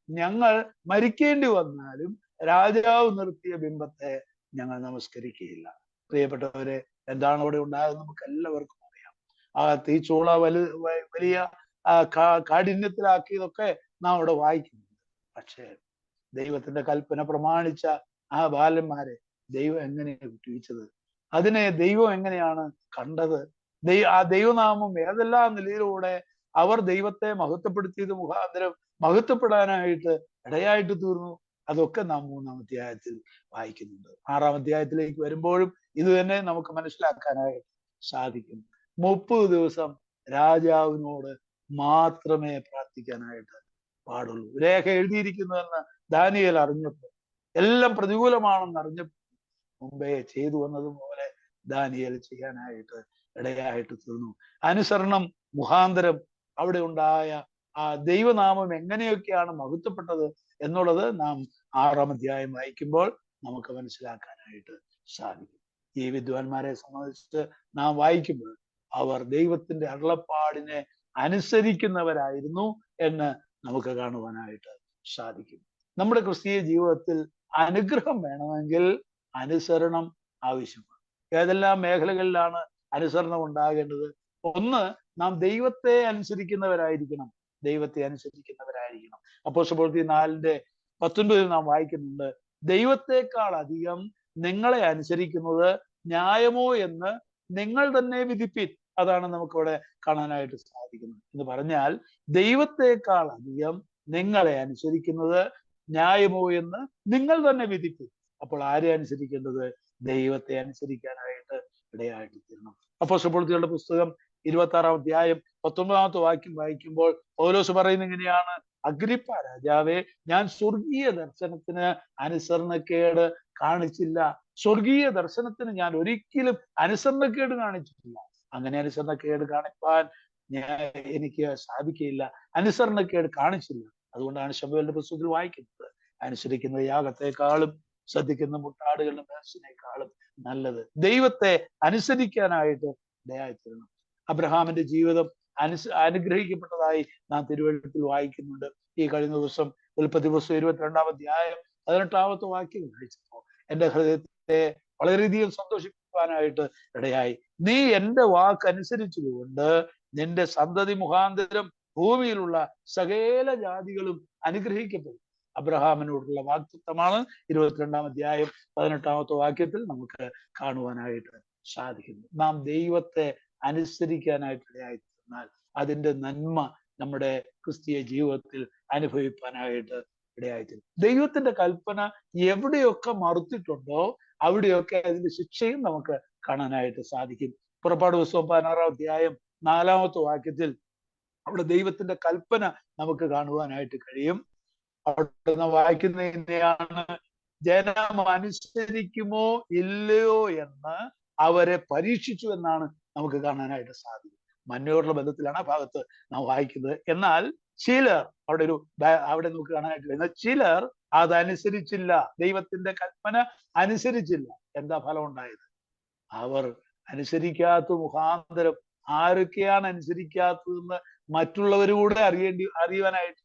ഞങ്ങൾ മരിക്കേണ്ടി വന്നാലും രാജാവ് നിർത്തിയ ബിംബത്തെ ഞങ്ങൾ നമസ്കരിക്കുകയില്ല. പ്രിയപ്പെട്ടവരെ, എന്താണ് അവിടെ ഉണ്ടായത് നമുക്ക് എല്ലാവർക്കും അറിയാം. ആ തീച്ചൂള വലിയ കാഠിന്യത്തിലാക്കിയതൊക്കെ നാം അവിടെ വായിക്കുന്നുണ്ട്. പക്ഷേ ദൈവത്തിന്റെ കൽപ്പന പ്രമാണിച്ച ആ ബാലന്മാരെ ദൈവം എങ്ങനെയാണ് വിട്ടുവീച്ചത്? അതിനെ ദൈവം എങ്ങനെയാണ് കണ്ടത്? ആ ദൈവനാമം ഏതെല്ലാം നിലയിലൂടെ അവർ ദൈവത്തെ മഹത്വപ്പെടുത്തിയത് മുഖാന്തരം മഹത്വപ്പെടാനായിട്ട് ഇടയായിട്ട് തീർന്നു. അതൊക്കെ നാം 3-ാം അധ്യായത്തിൽ വായിക്കുന്നുണ്ട്. 6-ാം അധ്യായത്തിലേക്ക് വരുമ്പോഴും ഇത് തന്നെ നമുക്ക് മനസ്സിലാക്കാനായി സാധിക്കും. 30 ദിവസം രാജാവിനോട് മാത്രമേ പ്രാർത്ഥിക്കാനായിട്ട് പാടുള്ളൂ. രേഖ എഴുതിയിരിക്കുന്നുവെന്ന് ദാനിയേൽ അറിഞ്ഞപ്പോൾ, എല്ലാം പ്രതികൂലമാണെന്ന് അറിഞ്ഞപ്പോൾ മുമ്പേ ചെയ്തു വന്നതുപോലെ ദാനിയേൽ ചെയ്യാനായിട്ട് ഇടയായിട്ട് തീർന്നു. അനുസരണം മുഖാന്തരം അവിടെ ഉണ്ടായ ആ ദൈവനാമം എങ്ങനെയൊക്കെയാണ് മഹത്വപ്പെട്ടത് എന്നുള്ളത് നാം 6-ാം അധ്യായം വായിക്കുമ്പോൾ നമുക്ക് മനസ്സിലാക്കാനായിട്ട് സാധിക്കും. ഈ വിദ്വാൻമാരെ സംബന്ധിച്ച് നാം വായിക്കുമ്പോൾ അവർ ദൈവത്തിന്റെ അരുളപ്പാടിനെ അനുസരിക്കുന്നവരായിരുന്നു എന്ന് നമുക്ക് കാണുവാനായിട്ട് സാധിക്കും. നമ്മുടെ ക്രിസ്തീയ ജീവിതത്തിൽ അനുഗ്രഹം വേണമെങ്കിൽ അനുസരണം ആവശ്യമാണ്. ഏതെല്ലാം മേഖലകളിലാണ് അനുസരണം ഉണ്ടാകേണ്ടത്? ഒന്ന്, നാം ദൈവത്തെ അനുസരിക്കുന്നവരായിരിക്കണം. അപ്പോസ്തലപ്രവൃത്തി 4:19 നാം വായിക്കുന്നുണ്ട്, ദൈവത്തെക്കാൾ അധികം നിങ്ങളെ അനുസരിക്കുന്നത് ന്യായമോ എന്ന് നിങ്ങൾ തന്നെ വിധിപ്പിൻ. അതാണ് നമുക്കിവിടെ കാണാനായിട്ട് സാധിക്കുന്നത്. എന്ന് പറഞ്ഞാൽ ദൈവത്തെക്കാൾ അധികം നിങ്ങളെ അനുസരിക്കുന്നത് ന്യായമോ എന്ന് നിങ്ങൾ തന്നെ വിധിപ്പിൻ. അപ്പോൾ ആരെ അനുസരിക്കേണ്ടത്? ദൈവത്തെ അനുസരിക്കാനായിട്ട് ഇടയായിട്ട് തീരണം. അപ്പോസ്തലപ്രവൃത്തികളുടെ പുസ്തകം 26-ാം അധ്യായം 19-ാമത്തെ വാക്യം വായിക്കുമ്പോൾ പൗലോസ് പറയുന്നത് ഇങ്ങനെയാണ്, അഗ്രിപ്പ രാജാവേ, ഞാൻ സ്വർഗീയ ദർശനത്തിന് അനുസരണക്കേട് കാണിച്ചില്ല. സ്വർഗീയ ദർശനത്തിന് ഞാൻ ഒരിക്കലും അനുസരണക്കേട് കാണിച്ചിട്ടില്ല. അങ്ങനെ അനുസരണക്കേട് കാണിപ്പാൻ എനിക്ക് സാധിക്കില്ല. അനുസരണക്കേട് കാണിച്ചില്ല. അതുകൊണ്ടാണ് ശമൂവേലിന്റെ പുസ്തകത്തിൽ വായിക്കുന്നത്, അനുസരിക്കുന്ന യാഗത്തെക്കാളും ശ്രദ്ധിക്കുന്ന മുട്ടാടുകളുടെ മേർച്ചിനേക്കാളും നല്ലത്. ദൈവത്തെ അനുസരിക്കാനായിട്ട് ദയാചരണം. അബ്രഹാമിന്റെ ജീവിതം അനുഗ്രഹിക്കപ്പെട്ടതായി നാം തിരുവെഴുത്തിൽ വായിക്കുന്നുണ്ട്. ഈ കഴിഞ്ഞ ദിവസം ഉൽപ്പത്തി പുസ്തകം 22-ാം അധ്യായം 18-ാമത്തെ വാക്യം വായിച്ചപ്പോൾ എന്റെ ഹൃദയത്തെ വളരെയധികം സന്തോഷിക്കുവാനായിട്ട് ഇടയായി. നീ എന്റെ വാക്ക് അനുസരിച്ചതുകൊണ്ട് നിന്റെ സന്തതി മുഖാന്തരം ഭൂമിയിലുള്ള സകല ജാതികളും അനുഗ്രഹിക്കപ്പെടും. അബ്രഹാമിനോടുള്ള വാഗ്ദത്തമാണ് 22-ാം അധ്യായം 18-ാമത്തെ വാക്യത്തിൽ നമുക്ക് കാണുവാനായിട്ട് സാധിക്കുന്നു. നാം ദൈവത്തെ അനുസരിക്കാനായിട്ട് ഇടയായിത്തീർന്നാൽ അതിന്റെ നന്മ നമ്മുടെ ക്രിസ്തീയ ജീവിതത്തിൽ അനുഭവിക്കാനായിട്ട് ഇടയായിത്തീരും. ദൈവത്തിന്റെ കൽപ്പന എവിടെയൊക്കെ മറുത്തിട്ടുണ്ടോ അവിടെയൊക്കെ അതിന്റെ ശിക്ഷയും നമുക്ക് കാണാനായിട്ട് സാധിക്കും. പുറപ്പാട് പുസ്തകം 16-ാം അധ്യായം 4-ാമത്തെ വാക്യത്തിൽ അവിടെ ദൈവത്തിന്റെ കൽപ്പന നമുക്ക് കാണുവാനായിട്ട് കഴിയും. അവിടെ വായിക്കുന്നതിനെയാണ്, ജനം അനുസരിക്കുമോ ഇല്ലയോ എന്ന് അവരെ പരീക്ഷിച്ചു എന്നാണ് നമുക്ക് കാണാനായിട്ട് സാധിക്കും. മന്നയോടുള്ള ബന്ധത്തിലാണ് ആ ഭാഗത്ത് നാം വായിക്കുന്നത്. എന്നാൽ ചിലർ അവിടെ നമുക്ക് കാണാനായിട്ട് കഴിയുന്നത്, ചിലർ അതനുസരിച്ചില്ല, ദൈവത്തിന്റെ കൽപ്പന അനുസരിച്ചില്ല. എന്താ ഫലം ഉണ്ടായത്? അവർ അനുസരിക്കാത്ത മുഖാന്തരം ആരൊക്കെയാണ് അനുസരിക്കാത്തതെന്ന് മറ്റുള്ളവരൂടെ അറിയുവാനായിട്ട്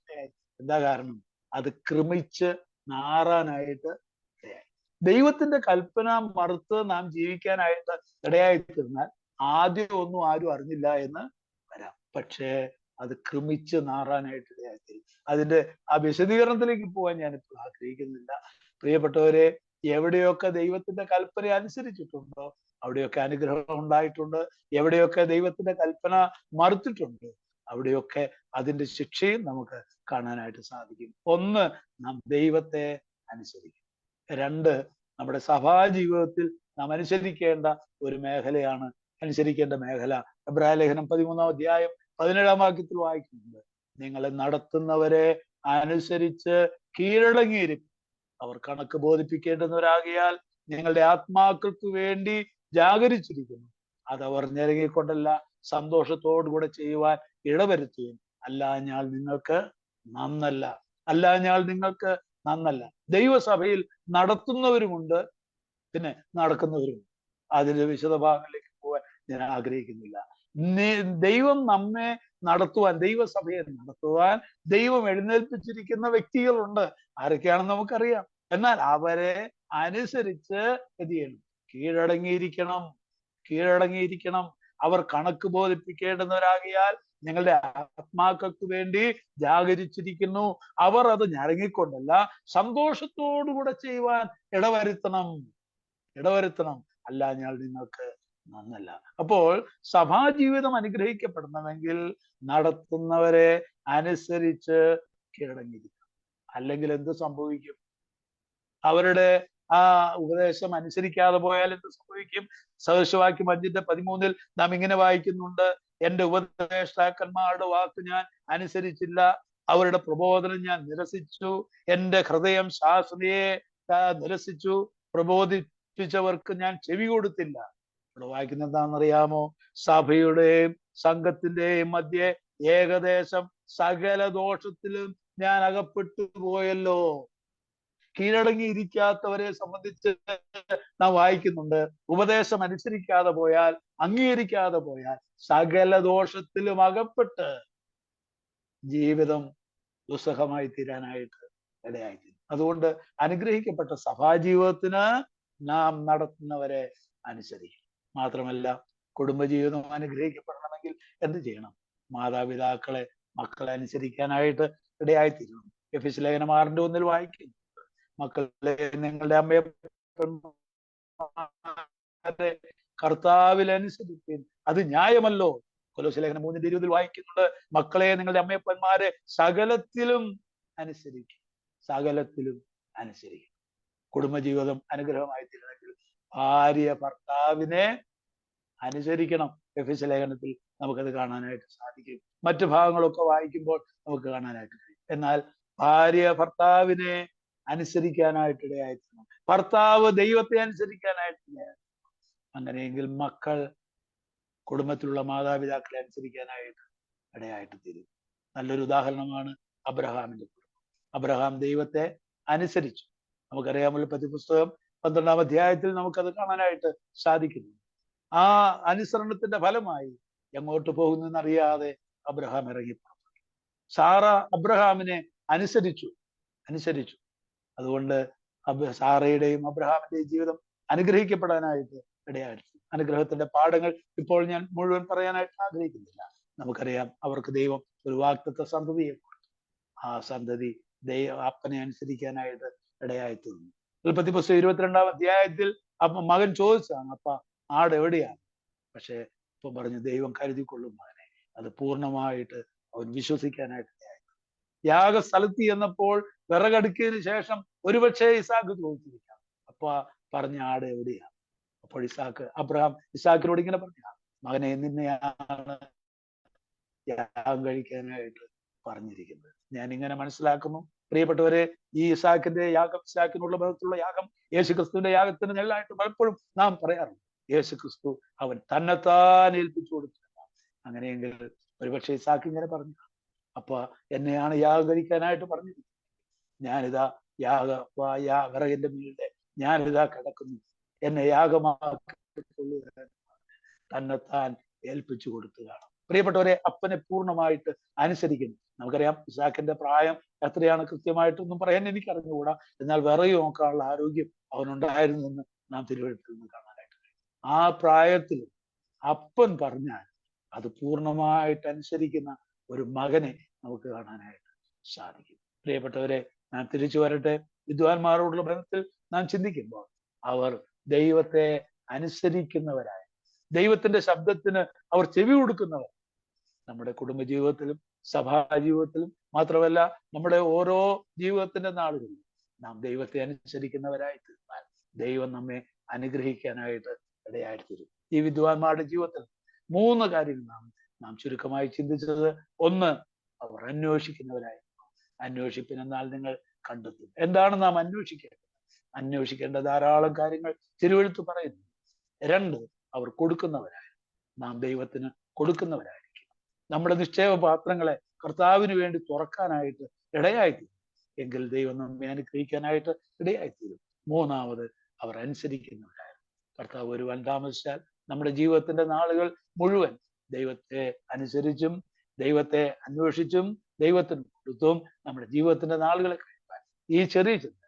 എന്താ കാരണം? അത് ക്രമിച്ച് നാറാനായിട്ട് ഇടയായി. ദൈവത്തിന്റെ കൽപ്പന മറുത്ത് നാം ജീവിക്കാനായിട്ട് ഇടയായിത്തീർന്നാൽ ആദ്യം ഒന്നും ആരും അറിഞ്ഞില്ല എന്ന് വരാം. പക്ഷേ അത് ക്രമിച്ച് നാറാനായിട്ട് ഇടയായിത്തീരും. അതിന്റെ ആ വിശദീകരണത്തിലേക്ക് പോകാൻ ഞാനിപ്പോൾ ആഗ്രഹിക്കുന്നില്ല. പ്രിയപ്പെട്ടവരെ, എവിടെയൊക്കെ ദൈവത്തിന്റെ കൽപ്പന അനുസരിച്ചിട്ടുണ്ടോ അവിടെയൊക്കെ അനുഗ്രഹം ഉണ്ടായിട്ടുണ്ട്. എവിടെയൊക്കെ ദൈവത്തിന്റെ കൽപ്പന മറുത്തിട്ടുണ്ട് അവിടെയൊക്കെ അതിന്റെ ശിക്ഷയും നമുക്ക് കാണാനായിട്ട് സാധിക്കും. ഒന്ന്, നാം ദൈവത്തെ അനുസരിക്കും. രണ്ട്, നമ്മുടെ സഭാജീവിതത്തിൽ നാം അനുസരിക്കേണ്ട ഒരു മേഖലയാണ് അനുസരിക്കേണ്ട മേഖല. എബ്രായ ലേഖനം 13-ാം അധ്യായം 17-ാം വാക്യത്തിൽ വായിക്കുന്നുണ്ട്, നിങ്ങളെ നടത്തുന്നവരെ അനുസരിച്ച് കീഴടങ്ങിയിരിക്കും. അവർ കണക്ക് ബോധിപ്പിക്കേണ്ടുന്നവരാകിയാൽ നിങ്ങളുടെ ആത്മാക്കൾക്ക് വേണ്ടി ജാഗരിച്ചിരിക്കുന്നു. അതവർ ഞെരങ്ങിക്കൊണ്ടല്ല, സന്തോഷത്തോടുകൂടെ ചെയ്യുവാൻ ഇടവരുത്തുകയും അല്ലാഞ്ഞാൽ നിങ്ങൾക്ക് നന്നല്ല. ദൈവസഭയിൽ നടത്തുന്നവരുമുണ്ട്, പിന്നെ നടക്കുന്നവരുമുണ്ട്. അതിന്റെ വിശദഭാഗങ്ങളിലേക്ക് പോകാൻ ഞാൻ ആഗ്രഹിക്കുന്നില്ല. ദൈവം നമ്മെ നടത്തുവാൻ, ദൈവസഭയെ നടത്തുവാൻ ദൈവം എഴുന്നേൽപ്പിച്ചിരിക്കുന്ന വ്യക്തികളുണ്ട്. ആരൊക്കെയാണെന്ന് നമുക്കറിയാം. എന്നാൽ അവരെ അനുസരിച്ച് എന്ത് ചെയ്യണം? കീഴടങ്ങിയിരിക്കണം. അവർ കണക്ക് ബോധിപ്പിക്കേണ്ടുന്നവരാകിയാൽ ഞങ്ങളുടെ ആത്മാക്കൾക്ക് വേണ്ടി ജാഗരിച്ചിരിക്കുന്നു. അവർ അത് ഞരങ്ങിക്കൊണ്ടല്ല, സന്തോഷത്തോടുകൂടെ ചെയ്യുവാൻ ഇടവരുത്തണം. അല്ലാഞ്ഞാൽ നിങ്ങൾക്ക് നന്നല്ല. അപ്പോൾ സഭാജീവിതം അനുഗ്രഹിക്കപ്പെടണമെങ്കിൽ നടത്തുന്നവരെ അനുസരിച്ച് കീഴടങ്ങിയിരിക്കണം. അല്ലെങ്കിൽ എന്ത് സംഭവിക്കും? അവരുടെ ആ ഉപദേശം അനുസരിക്കാതെ പോയാൽ എന്ത് സംഭവിക്കും? സദൃശവാക്യം 5:13 നാം ഇങ്ങനെ വായിക്കുന്നുണ്ട്, എന്റെ ഉപദേഷ്ടാക്കന്മാരുടെ വാക്ക് ഞാൻ അനുസരിച്ചില്ല, അവരുടെ പ്രബോധനം ഞാൻ നിരസിച്ചു, എന്റെ ഹൃദയം ശാസനയെ നിരസിച്ചു, പ്രബോധിപ്പിച്ചവർക്ക് ഞാൻ ചെവി കൊടുത്തില്ല. ഇവിടെ വായിക്കുന്നത് എന്താണെന്നറിയാമോ? സഭയുടെയും സംഘത്തിന്റെയും മധ്യേ ഏകദേശം സകല ദോഷത്തിലും ഞാൻ അകപ്പെട്ടു പോയല്ലോ. കീഴടങ്ങിയിരിക്കാത്തവരെ സംബന്ധിച്ച് നാം വായിക്കുന്നുണ്ട്, ഉപദേശം അനുസരിക്കാതെ പോയാൽ, അംഗീകരിക്കാതെ പോയാൽ സകല ദോഷത്തിലും അകപ്പെട്ട് ജീവിതം ദുസ്സഹമായി തീരാനായിട്ട് ഇടയായിത്തീരും. അതുകൊണ്ട് അനുഗ്രഹിക്കപ്പെട്ട സഭാജീവിതത്തിന് നാം നടത്തുന്നവരെ അനുസരിക്കും. മാത്രമല്ല, കുടുംബജീവിതം അനുഗ്രഹിക്കപ്പെടണമെങ്കിൽ എന്ത് ചെയ്യണം? മാതാപിതാക്കളെ മക്കളെ അനുസരിക്കാനായിട്ട് ഇടയായിത്തീരണം. എഫെസ്യ ലേഖനം 6:1 വായിക്കുന്നു, മക്കളെ നിങ്ങളുടെ അമ്മയെ കർത്താവിൽ അനുസരിപ്പിൻ, അത് ന്യായമല്ലോ. കൊലോസ്യ ലേഖനം 3:20 വായിക്കുന്നുണ്ട്, മക്കളെ നിങ്ങളുടെ അമ്മയപ്പന്മാരെ സകലത്തിലും അനുസരിക്കും, സകലത്തിലും അനുസരിക്കും. കുടുംബജീവിതം അനുഗ്രഹമായി തീരണമെങ്കിൽ ഭാര്യ ഭർത്താവിനെ അനുസരിക്കണം. എഫെസ്യ ലേഖനത്തിൽ നമുക്കത് കാണാനായിട്ട് സാധിക്കും. മറ്റു ഭാഗങ്ങളൊക്കെ വായിക്കുമ്പോൾ നമുക്ക് കാണാനായിട്ട് കഴിയും. എന്നാൽ ഭാര്യ ഭർത്താവിനെ അനുസരിക്കാനായിട്ട് ഇടയായിത്തീരണം, ഭർത്താവ് ദൈവത്തെ അനുസരിക്കാനായിട്ട് ഇടയായിത്തീരണം. അങ്ങനെയെങ്കിൽ മക്കൾ കുടുംബത്തിലുള്ള മാതാപിതാക്കളെ അനുസരിക്കാനായിട്ട് ഇടയായിട്ട് തീരും. നല്ലൊരു ഉദാഹരണമാണ് അബ്രഹാമിന്റെ കുടുംബം. അബ്രഹാം ദൈവത്തെ അനുസരിച്ചു. നമുക്കറിയാം, ഉൽപ്പത്തി പുസ്തകം 12-ാം അധ്യായത്തിൽ നമുക്കത് കാണാനായിട്ട് സാധിക്കുന്നു. ആ അനുസരണത്തിന്റെ ഫലമായി എങ്ങോട്ട് പോകുന്നറിയാതെ അബ്രഹാം ഇറങ്ങി പുറപ്പെട്ടു. സാറ അബ്രഹാമിനെ അനുസരിച്ചു. അതുകൊണ്ട് സാറയുടെയും അബ്രഹാമിന്റെയും ജീവിതം അനുഗ്രഹിക്കപ്പെടാനായിട്ട് ഇടയായിട്ട്. അനുഗ്രഹത്തിന്റെ പാഠങ്ങൾ ഇപ്പോൾ ഞാൻ മുഴുവൻ പറയാനായിട്ട് ആഗ്രഹിക്കുന്നില്ല. നമുക്കറിയാം, അവർക്ക് ദൈവം ഒരു വാഗ്ദത്ത സന്തതിയെ കൊടുത്തു. ആ സന്തതി അപ്പനെ അനുസരിക്കാനായിട്ട് ഇടയായിത്തീർന്നു. ഉൽപ്പത്തി പുസ്തകം 22-ാം അധ്യായത്തിൽ മകൻ ചോദിച്ചതാണ്, അപ്പ ആട് എവിടെയാണ്? പക്ഷെ ഇപ്പൊ പറഞ്ഞു, ദൈവം കരുതിക്കൊള്ളും മകനെ. അത് പൂർണ്ണമായിട്ട് അവൻ വിശ്വസിക്കാനായിട്ട് ഇടയായി. യാഗസ്ഥലത്ത് ചെന്നപ്പോൾ വിറകടുക്കിയതിനു ശേഷം ഒരുപക്ഷെ ഇസാക്ക് ചോദിച്ചിരിക്കാം, അപ്പ പറഞ്ഞ ആട് എവിടെയാണ്? അപ്പോൾ അബ്രഹാം ഇസാക്കിനോട് ഇങ്ങനെ പറഞ്ഞ, മകനെ നിന്നെയാണ് യാഗം കഴിക്കാനായിട്ട് പറഞ്ഞിരിക്കുന്നത്. ഞാൻ ഇങ്ങനെ മനസ്സിലാക്കുന്നു, പ്രിയപ്പെട്ടവരെ, ഈ ഇസാക്കിനുള്ള ബന്ധത്തിലുള്ള യാഗം യേശുക്രിസ്തുവിന്റെ യാഗത്തിന് നെല്ലായിട്ട് പലപ്പോഴും നാം പറയാറുണ്ട്. യേശുക്രിസ്തു അവൻ തന്നെത്താൻ ഏൽപ്പിച്ചു കൊടുത്തിട്ടാണ്. അങ്ങനെയെങ്കിൽ ഒരുപക്ഷെ ഇസാക്ക് ഇങ്ങനെ പറഞ്ഞു, അപ്പൊ എന്നെയാണ് യാഗം കഴിക്കാനായിട്ട് പറഞ്ഞിരിക്കുന്നത്. ഞാനിതാ വിറകിന്റെ മീതെ ഞാനിതാ കിടക്കുന്നു, എന്നെ യാഗമാക്കിക്കൊള്ളുക തന്നെത്താൻ ഏൽപ്പിച്ചു കൊടുത്തതാണ്. പ്രിയപ്പെട്ടവരെ, അപ്പനെ പൂർണ്ണമായിട്ട് അനുസരിക്കുന്നു. നമുക്കറിയാം, ഇസാക്കിന്റെ പ്രായം എത്രയാണ് കൃത്യമായിട്ടൊന്നും പറയാൻ എനിക്ക് അറിഞ്ഞുകൂടാ. എന്നാൽ വിറക് നോക്കാനുള്ള ആരോഗ്യം അവനുണ്ടായിരുന്നെന്ന് നാം തിരുവഴുത്തിൽ നിന്ന് കാണാനായിട്ട് കഴിയും. ആ പ്രായത്തിൽ അപ്പൻ പറഞ്ഞാൽ അത് പൂർണ്ണമായിട്ട് അനുസരിക്കുന്ന ഒരു മകനെ നമുക്ക് കാണാനായിട്ട് സാധിക്കും. പ്രിയപ്പെട്ടവരെ, നാം തിരിച്ചു വരട്ടെ. വിദ്വാൻമാരോടുള്ള ബന്ധത്തിൽ നാം ചിന്തിക്കുമ്പോൾ അവർ ദൈവത്തെ അനുസരിക്കുന്നവരായ, ദൈവത്തിന്റെ ശബ്ദത്തിന് അവർ ചെവി കൊടുക്കുന്നവർ. നമ്മുടെ കുടുംബജീവിതത്തിലും സഭാജീവിതത്തിലും മാത്രമല്ല, നമ്മുടെ ഓരോ ജീവിതത്തിന്റെ നാളുകളിലും നാം ദൈവത്തെ അനുസരിക്കുന്നവരായി തീർന്നാൽ ദൈവം നമ്മെ അനുഗ്രഹിക്കാനായിട്ട് ഇടയായിത്തീരും. ഈ വിദ്വാൻമാരുടെ ജീവിതത്തിൽ 3 കാര്യങ്ങൾ നാം ചുരുക്കമായി ചിന്തിച്ചത്. ഒന്ന്, അവർ അന്വേഷിക്കുന്നവരായി. അന്വേഷിപ്പിനെന്നാൽ നിങ്ങൾ കണ്ടെത്തും. എന്താണ് നാം അന്വേഷിക്കേണ്ട ധാരാളം കാര്യങ്ങൾ തിരുവെഴുത്ത് പറയുന്നു. 2, അവർ കൊടുക്കുന്നവരായി. നാം ദൈവത്തിന് കൊടുക്കുന്നവരായിരിക്കും. നമ്മുടെ നിക്ഷേപ പാത്രങ്ങളെ കർത്താവിന് വേണ്ടി തുറക്കാനായിട്ട് ഇടയായിത്തീരും. എങ്കിൽ ദൈവം നമ്മെ അനുഗ്രഹിക്കാനായിട്ട് ഇടയായിത്തീരും. 3, അവർ അനുസരിക്കുന്നവരായിരുന്നു. കർത്താവ് വരുവാൻ താമസിച്ചാൽ നമ്മുടെ ജീവിതത്തിന്റെ നാളുകൾ മുഴുവൻ ദൈവത്തെ അനുസരിച്ചും ദൈവത്തെ അന്വേഷിച്ചും ദൈവത്തിന് കൊടുത്തും നമ്മുടെ ജീവിതത്തിന്റെ നാളുകളെ കഴിയുവാൻ ഈ ചെറിയ ചിന്ത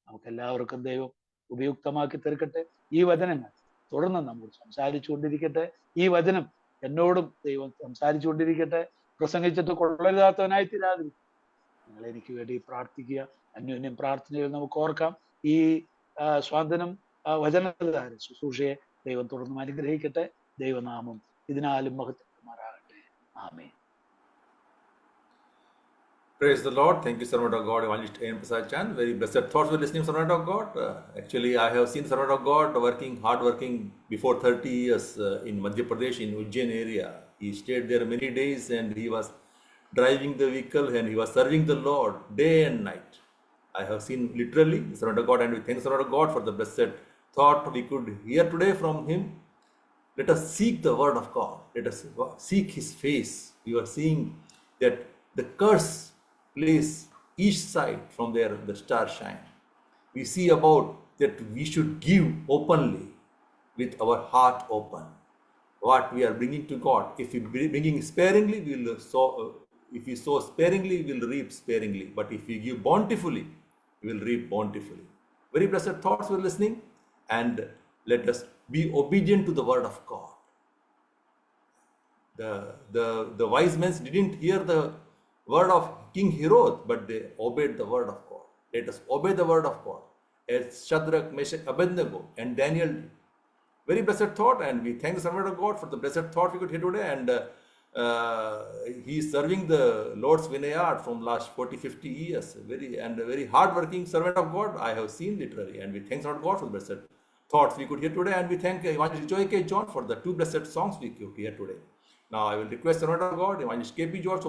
നമുക്ക് എല്ലാവർക്കും ദൈവം ഉപയുക്തമാക്കി തീർക്കട്ടെ. ഈ വചനങ്ങൾ തുടർന്ന് നമ്മൾ സംസാരിച്ചു കൊണ്ടിരിക്കട്ടെ. ഈ വചനം എന്നോടും ദൈവം സംസാരിച്ചു കൊണ്ടിരിക്കട്ടെ. പ്രസംഗിച്ചിട്ട് കൊള്ളരുതാത്തവനായി തീരാതിരിക്കും. നിങ്ങൾ എനിക്ക് വേണ്ടി പ്രാർത്ഥിക്കുക. അന്യോന്യം പ്രാർത്ഥനയിൽ നമുക്ക് ഓർക്കാം. ഈ സ്വാതന്ത്ര്യം വചനധാര ശുശ്രൂഷയെ ദൈവം തുടർന്നും അനുഗ്രഹിക്കട്ടെ. ദൈവനാമം ഇതിനാലും മഹത്വമാറാകട്ടെ. ആമേൻ. Praise the Lord. Thank you, servant of God, Evangelist A.M. Prasad Chand. Very blessed thoughts for listening, servant of God. Actually, I have seen servant of God hard working before 30 years in Madhya Pradesh, in Ujjain area. He stayed there many days and he was driving the vehicle and he was serving the Lord day and night. I have seen literally the servant of God, and we thank the servant of God for the blessed thought we could hear today from him. Let us seek the word of God. Let us seek his face. We are seeing that the curse plays each side from there the star shine. We see about that we should give openly with our heart open. What we are bringing to God. If we bringing sparingly, we will sow. If we sow sparingly, we will reap sparingly. But if we give bountifully, we will reap bountifully. Very blessed thoughts we're listening, and let us be obedient to the word of God. The wise men didn't hear the word of King Herod, but they obeyed the word of God. Let us obey the word of God, as Shadrach, Meshach, Abednego, and Daniel did. Very blessed thought, and we thank the servant of God for the blessed thought we could hear today. And he is serving the Lord's vineyard from last 40-50 years. Very hard-working servant of God I have seen literally, and we thank the servant of God for the blessed thoughts we could hear today. And we thank Evangelist Joy K. John for the two blessed songs we could hear today. Now I will request servant of God, Evangelist K.P. George,